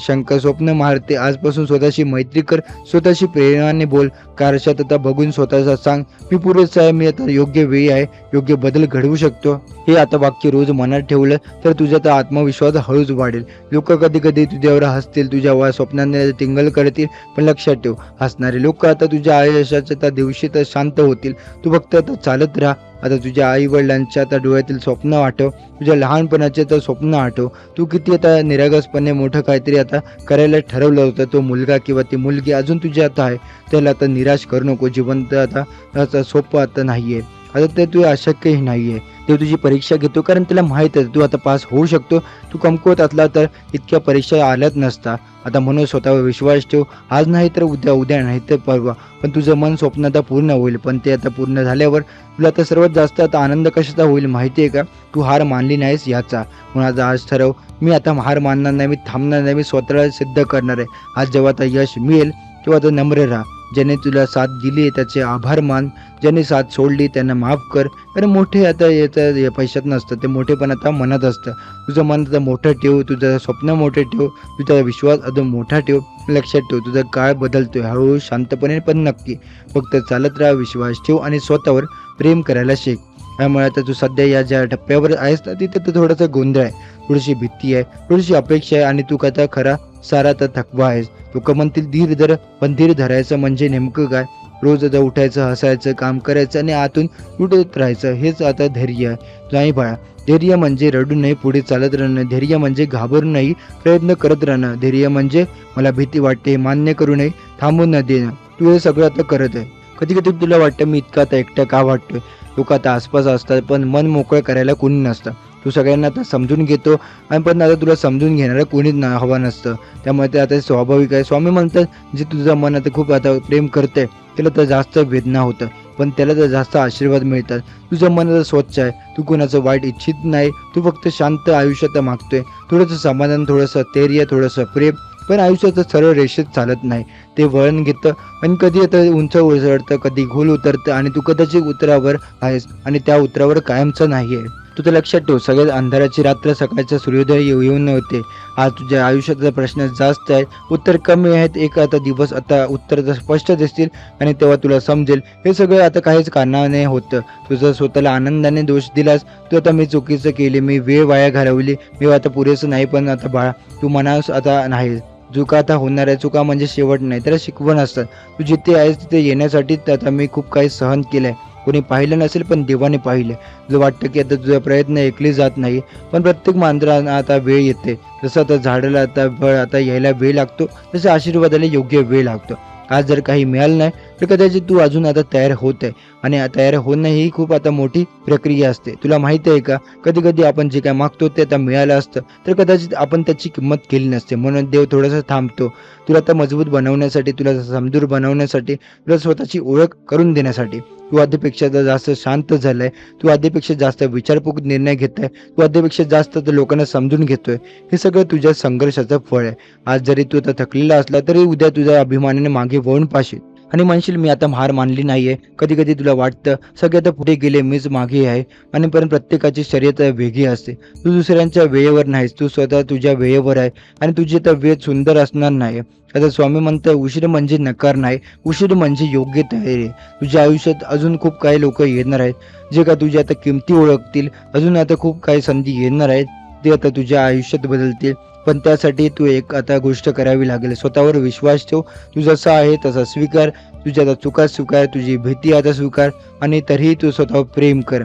शंका स्वप्न मारते. आजपासून स्वतःशी मैत्री कर, स्वतःशी प्रेरणाने बोल. कारशात आता बघून स्वतःचा सांग, मी पुरेसा आहे, मी आता योग्य वेळी आहे, योग्य बदल घडवू शकतो. हे आता वाक्य रोज मनात ठेवलं तर तुझा आता आत्मविश्वास हळूच वाढेल. लोक कधी कधी तुझ्यावर हसतील, तुझ्या स्वप्नांना टिंगल करतील, पण लक्षात ठेव, हसणारे लोक आता तुझ्या आयुष्याच्या त्या दिवशी तर शांत होतील. तू फक्त आता चालत राहा. आता तुझ्या आई वडिलांच्या आता डोळ्यातील स्वप्न आठव, तुझ्या लहानपणाचे तर स्वप्न आठव. तू किती आता निरागसपणे मोठं काहीतरी आता करायला ठरवलं होतं. तो मुलगा किंवा ती मुलगी अजून तुझ्या आता आहे, त्याला आता निराश करू नको. जिवंत आता सोपं आता नाहीये. आता ते तू अशक्यही नाहीये. ते तुझी परीक्षा घेतो, कारण त्याला माहित आहे तू आता पास होऊ शकतो. तू कमकुवत असला तर इतक्या परीक्षा आल्याच नसता. आता म्हणून स्वतःवर विश्वास ठेव. आज नाही तर उद्या, उद्या नाही तर परवा, पण तुझं मन स्वप्न आता पूर्ण होईल. पण ते आता पूर्ण झाल्यावर तुला आता सर्वात जास्त आता आनंद कशाचा होईल माहिती आहे का? तू हार मानली नाहीस याचा. म्हणून आज ठरव, मी आता हार मानणार नाही, मी थांबणार नाही, मी स्वतःला सिद्ध करणार आहे. आज जेव्हा आता यश मिळेल तेव्हा आता नम्र राहा. ज्याने तुला साथ दिली त्याचे आभार मान, ज्याने साथ सोडली त्यांना माफ कर. कारण मोठे आता याचं या पैशात नसतं, ते मोठेपण आता मनात असतं. तुझं मन आता मोठं ठेव, तुझं स्वप्न मोठे ठेव, तुझा विश्वास अजून मोठा ठेव. लक्षात ठेव, तुझा काळ बदलतोय हळूहळू, शांतपणे पण नक्की. फक्त चालत राहा, विश्वास ठेव आणि स्वतःवर प्रेम करायला शिक. त्यामुळे आता तू सध्या या ज्या टप्प्यावर आहेस ना, तिथे तर थोडासा गोंधळ आहे, थोडीशी भीती आहे, थोडीशी अपेक्षा आहे आणि तू आता खरा सारा तर थकवा आहेस. लोक म्हणतील धीर धर, पण धीर धरायचं म्हणजे नेमकं काय? रोज आता उठायचं, हसायचं, काम करायचं आणि आतून उठत राहायचं, हेच आता धैर्य आहे. नाही बाळा, धैर्य म्हणजे रडू नये, पुढे चालत राहणं. धैर्य म्हणजे घाबरून नाही, प्रयत्न करत राहणं. धैर्य म्हणजे मला भीती वाटते, मान्य करू नये, थांबून न देणं. तू हे सगळं आता करत आहे. कधी कधी तुला वाटतं मी इतका आता एकटा का वाटतोय, लोक आता आसपास असतात पण मन मोकळं करायला कोणी नसतं. तू सगळ्यांना आता समजून घेतो आणि पण आता तुला समजून घेणारं कोणीच हवं नसतं. त्यामुळे ते आता स्वाभाविक आहे. स्वामी म्हणतात जे तुझं मन आता खूप आता प्रेम करते त्याला तर जास्त वेदना होतं, पण त्याला तर जास्त आशीर्वाद मिळतात. तुझं मन आता स्वच्छ आहे, तू कोणाचं वाईट इच्छित नाही, तू फक्त शांत आयुष्यात मागतोय. थोडंसं समाधान, थोडंसं धैर्य, थोडंसं प्रेम. पण आयुष्याचं सरळ रेषेत चालत नाही, ते वळण घेतं आणि कधी आता उंच उसळतं, कधी खोल उतरतं आणि तू कदाचित उतरावर आहेस आणि त्या उतरावर कायमचं नाही आहे. तू तर लक्षात ठेव, सगळ्यात अंधाराची रात्र सकाळचा सूर्योदय येऊन होते. आज तुझ्या आयुष्याचा प्रश्न जास्त आहेत, उत्तर कमी आहेत. एक आता दिवस आता उत्तर स्पष्ट दिसतील आणि तेव्हा तुला समजेल हे सगळं आता काहीच कारणाने होतं. तुझं स्वतःला आनंदाने दोष दिलास, तू आता मी चुकीचं केले, मी वेळ वाया घालवली, मी आता पुरेसं नाही. पण आता बाळा, तू मनास आता नाही, चुका आता होणार आहे. चुका म्हणजे शेवट नाही, त्याला शिकवण असतात. तू जिथे आहेस तिथे येण्यासाठी आता मी खूप काही सहन केलंय. कोणी पाहिलं नसेल पण देवाने पाहिलं. तुझं वाटतं की आता तुझा प्रयत्न ऐकले जात नाही, पण प्रत्येक मांजरांना आता वेळ येते. जसं आता झाडाला आता फळ आता यायला वेळ लागतो, तसं आशीर्वादाला योग्य वेळ लागतो. आज जर काही मिळालं नाही तर कदाचित तू अजून आता तयार होत आहे आणि तयार होणं ही खूप आता मोठी प्रक्रिया असते. तुला माहिती आहे का, कधी कधी आपण जे काय मागतो ते आता मिळालं असतं तर कदाचित आपण त्याची किंमत केली नसते. म्हणून देव थोडासा थांबतो, तुला आता मजबूत बनवण्यासाठी, तुला समजूर बनवण्यासाठी, तुला स्वतःची ओळख करून देण्यासाठी. तू आधीपेक्षा जास्त शांत झालाय, तू आधीपेक्षा जास्त विचारपूर्वक निर्णय घेताय, तू आधीपेक्षा जास्त लोकांना समजून घेतोय. हे सगळं तुझ्या संघर्षाचं फळ आहे. आज जरी तू आता थकलेला असला तरी उद्या तुझ्या अभिमानाने मागे वळून पाहशील आणि म्हणशील मी आता हार मानली नाहीये. कधी कधी तुला वाटतं सगळे आता पुढे गेले, मीच मागे आहे. आणि पण प्रत्येकाची शर्यत वेगळी असते. तू दुसऱ्यांच्या वेळेवर नाहीस, तू स्वतः तुझ्या वेळेवर आहे आणि तुझी आता वेळ सुंदर असणार नाही. आता स्वामी म्हणतात उशीर म्हणजे नकार नाही, उशीर म्हणजे योग्य तयारी. तुझ्या आयुष्यात अजून खूप काही लोक येणार आहेत, जे का तुझ्या आता किमती ओळखतील. अजून आता खूप काही संधी येणार आहेत, ते आता तुझ्या आयुष्यात बदलतील. पण त्यासाठी तू एक आता गोष्ट करावी लागेल, स्वतःवर विश्वास ठेव. तू जसा आहे तसा स्वीकार, तुझ्या आता चुका स्वीकार, तुझी भीती आता स्वीकार आणि तरीही तू स्वतःवर प्रेम कर.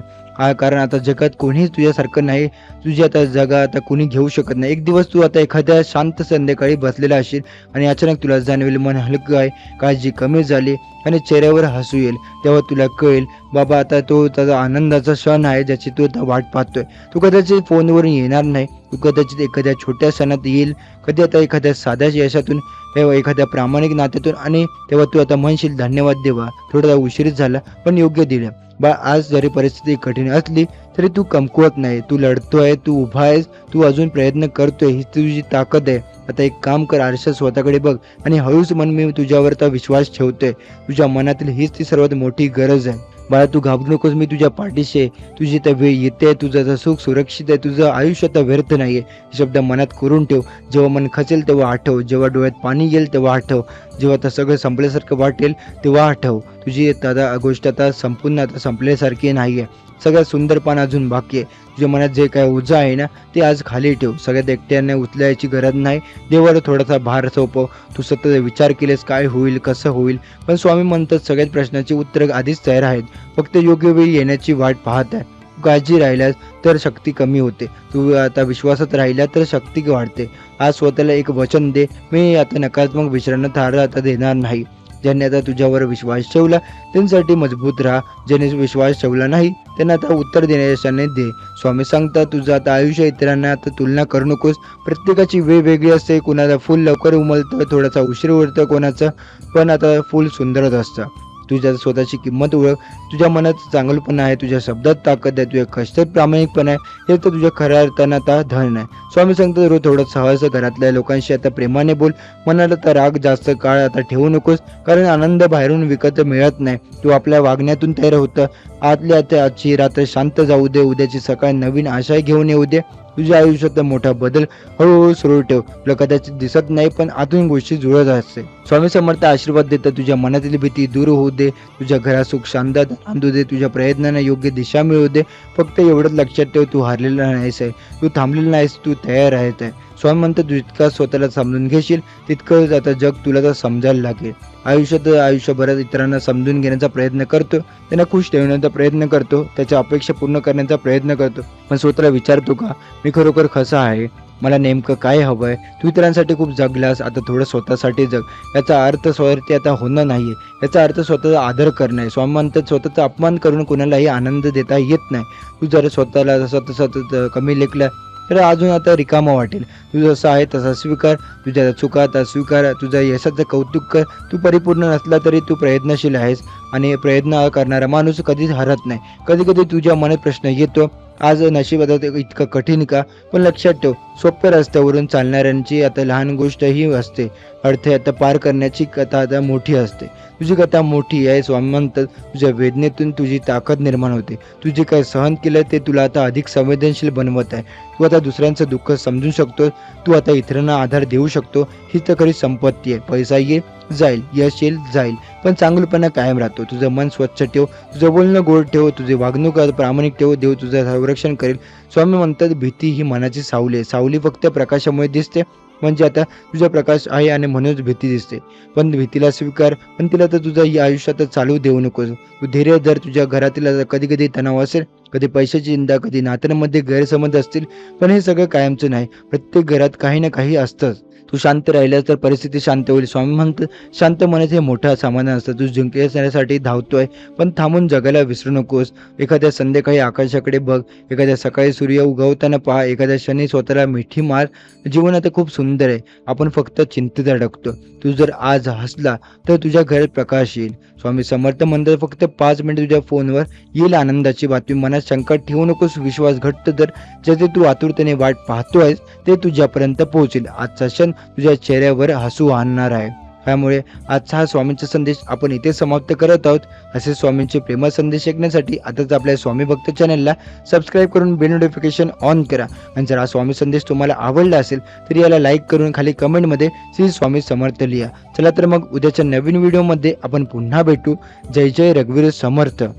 कारण आता जगात कोणीच तुझ्यासारखं नाही, तुझी आता जागा आता कोणी घेऊ शकत नाही. एक दिवस तू आता एखाद्या शांत संध्याकाळी बसलेला असशील आणि अचानक तुला जाणवेल मन हलकं आहे, काळजी कमी झाली आणि चेहऱ्यावर हसू येईल. तेव्हा तुला कळेल बाबा आता तो त्याचा आनंदाचा क्षण आहे ज्याची तू आता वाट पाहतोय. तू कदाचित फोनवरून येणार नाही, तू कदाचित एखाद्या छोट्या सणात येईल, कधी आता एखाद्या साध्या यशातून, तेव्हा एखाद्या प्रामाणिक नात्यातून आणि तेव्हा तू आता म्हणशील धन्यवाद देवा, थोडा उशीर झाला पण योग्य दिलं. आज जरी परिस्थिती कठीण असली तरी तू कमकुवत नाही, तू लढतोय, तू उभा आहेस, तू अजून प्रयत्न करतोय, ही तुझी ताकद आहे. आता एक काम कर, आरशात स्वतःकडे बघ आणि हळूच म्हण मी तुझ्यावर तर विश्वास ठेवतोय. तुझ्या मनातील हीच ती सर्वात मोठी गरज आहे. बाळा तू घाबरू नकोस, मी तुझ्या पाठीशी आहे. तुझी तर वेळ येते, तुझं सुख सुरक्षित आहे, तुझं आयुष्य तर व्यर्थ नाहीये. हे शब्द मनात करून ठेव. जेव्हा मन खचेल तेव्हा आठव, जेव्हा डोळ्यात पाणी येईल तेव्हा आठव, जेव्हा आता सगळं संपल्यासारखं वाटेल तेव्हा आठव. तुझी आता गोष्ट आता संपूर्ण आता संपल्यासारखी नाहीये. सगळ्यात सुंदर पान अजून बाकी आहे. तुझ्या मनात जे काय ओझं आहे ना ते आज खाली ठेव. सगळ्यात एकट्याने उचलायची गरज नाही, देवावर थोडासा भार सोपव. तू सतत विचार केलेस काय होईल, कसं होईल, पण स्वामी म्हणतात सगळ्याच प्रश्नाची उत्तर आधीच तयार आहेत, फक्त योग्य वेळी येण्याची वाट पाहत आहे. काळजी राहिल्यास तर शक्ती कमी होते, तू आता विश्वासात राहिला तर शक्ती वाढते. आज स्वतःला एक वचन दे, मी आता नकारात्मक विचारांना थार आता देणार नाही. ज्यांनी आता तुझ्यावर विश्वास ठेवला त्यांच्यासाठी मजबूत राहा, ज्याने विश्वास ठेवला नाही त्यांना आता उत्तर देण्याने दे. स्वामी सांगतात तुझं आता आयुष्य इतरांना आता तुलना करू नकोस. प्रत्येकाची वेगवेगळी असते, कोणाला फुल लवकर उमलतं, थोडासा उशीर उरतं कोणाचं, पण आता फुल सुंदरच असतं. तुझ्या स्वतःची किंमत ओळख. तुझ्या मनात चांगलपणा आहे, तुझ्या शब्दात ताकद आहे, तुझ्या कष्टात प्रामाणिकपणा आहे. हे तर तुझ्या खऱ्या अर्थानं आता धन आहे. स्वामी सांगतात रोज थोडं सहज घरातल्या लोकांशी आता प्रेमाने बोल. मनाला तर राग जास्त काळ आता ठेवू नकोस, कारण आनंद बाहेरून विकत मिळत नाही. तू आपल्या वागण्यातून तयार होतं. आतल्या आजची रात्र शांत जाऊ दे, उद्याची सकाळ नवीन आशा घेऊन येऊ दे. तुझ्या आयुष्यात मोठा बदल हळूहळू सुरू ठेव. तुला कदाचित दिसत नाही, पण आतून गोष्टी जुळत असते. स्वामी समर्थ आशीर्वाद देतात. तुझ्या मनातील भीती दूर होऊ दे, तुझ्या घरात सुख शांतता आणू दे, तुझ्या प्रयत्नांना योग्य दिशा मिळू दे. फक्त एवढंच लक्षात ठेव, तू हारलेला नाहीस आहे, तू थांबलेला नाहीस, तू तयार आहे. स्वामी म्हणतात तू जितका स्वतःला समजून घेशील तितकं आता जग तुला तर समजायला लागेल. आयुष्यभरात इतरांना समजून घेण्याचा प्रयत्न करतो, त्यांना खुश ठेवण्याचा प्रयत्न करतो, त्याच्या अपेक्षा पूर्ण करण्याचा प्रयत्न करतो, पण स्वतःला विचारतो का मी खरोखर कसा आहे, मला नेमकं काय हवंय. तू इतरांसाठी खूप जगलास, आता थोडं स्वतःसाठी जग. याचा अर्थ स्वार्थी आता होणं नाहीये, याचा अर्थ स्वतःचा आदर करणं आहे. स्वामी म्हणतात स्वतःचा अपमान करून कोणालाही आनंद देता येत नाही. तू जर स्वतःला सतत कमी लेखला तर अजून आता रिकामा वाटेल. तू जसा आहे तसा स्वीकार, तुझ्या चुका आता स्वीकार, तुझ्या यशाचं कौतुक कर. तू परिपूर्ण नसला तरी तू प्रयत्नशील आहेस, आणि प्रयत्न करणारा माणूस कधीच हरत नाही. कधी कधी तुझ्या मनात प्रश्न येतो, आज नशीब आता इतकं कठीण का, पण लक्षात ठेव सोप्या रस्त्यावरून चालणाऱ्यांची आता लहान गोष्ट ही असते, अडथळे आता पार करण्याची कथा आता मोठी असते. तुझी कथा मोठी आहे. स्वामी म्हणतात तुझ्या वेदनेतून तुझी ताकद निर्माण होते. तू जे काही सहन केलं ते तुला आता अधिक संवेदनशील बनवत आहे. तू आता दुसऱ्यांचं दुःख समजू शकतो, तू आता इतरांना आधार देऊ शकतो. ही तर खरी संपत्ती आहे. पैसा येईल जाईल, यश येईल जाईल, पण चांगलपणा कायम राहतो. तुझं मन स्वच्छ ठेव, तुझं बोलणं गोड ठेव, तुझे वागणूक प्रामाणिक ठेव. देव तुझं संरक्षण करेल. स्वामी म्हणतात भीती ही मनाची सावली आहे. सावली फक्त प्रकाशामुळे दिसते, म्हणजे आता तुझा प्रकाश आहे आणि म्हणूनच भीती दिसते. पण भीतीला स्वीकार, पण तिला तर तुझं या आयुष्यात चालू देऊ नकोस. तू धैर्य धर. तुझ्या घरातील कधी कधी तणाव असेल, कधी पैशाची चिंता, कधी नात्यांमध्ये गैरसमज असतील, पण हे सगळं कायमचं नाही. प्रत्येक घरात काही ना काही असतंच. तू शांत राहिल्यास तर परिस्थिती शांत होईल. स्वामी म्हणतात शांत मनाचे हे मोठं समाधान असतं. तू जिंकण्यासाठी धावतोय, पण थांबून जगायला विसरू नकोस. एखाद्या संध्याकाळी आकाशाकडे बघ, एखाद्या सकाळी सूर्य उगवताना पहा, एखाद्या क्षणी स्वतःला मिठी मार. जीवन आता खूप सुंदर आहे, आपण फक्त चिंतेत अडकतो. तू जर आज हसला तर तुझ्या घरात प्रकाश येईल. स्वामी समर्थ म्हणतात फक्त 5 मिनिट तुझ्या फोनवर येईल आनंदाची बातमी. मनात शंका ठेवू नकोस, विश्वास घट्ट धर. ज्याचे तू आतुरतेने वाट पाहतोयस ते तुझ्यापर्यंत पोहोचेल. आजचा क्षण तुझ्या चेहऱ्यावर हसू आणणार आहे. त्यामुळे आजचा हा स्वामींचा संदेश आपण इथे समाप्त करत आहोत. असे स्वामींचे प्रेम संदेश ऐकण्यासाठी आताच आपल्या स्वामी भक्त चॅनलला सबस्क्राईब करून बेल नोटिफिकेशन ऑन करा. आणि जर हा स्वामी संदेश तुम्हाला आवडला असेल तर याला लाईक करून खाली कमेंटमध्ये श्री स्वामी समर्थ लिहा. चला तर मग उद्याच्या नवीन व्हिडिओमध्ये आपण पुन्हा भेटू. जय जय रघुवीर समर्थ.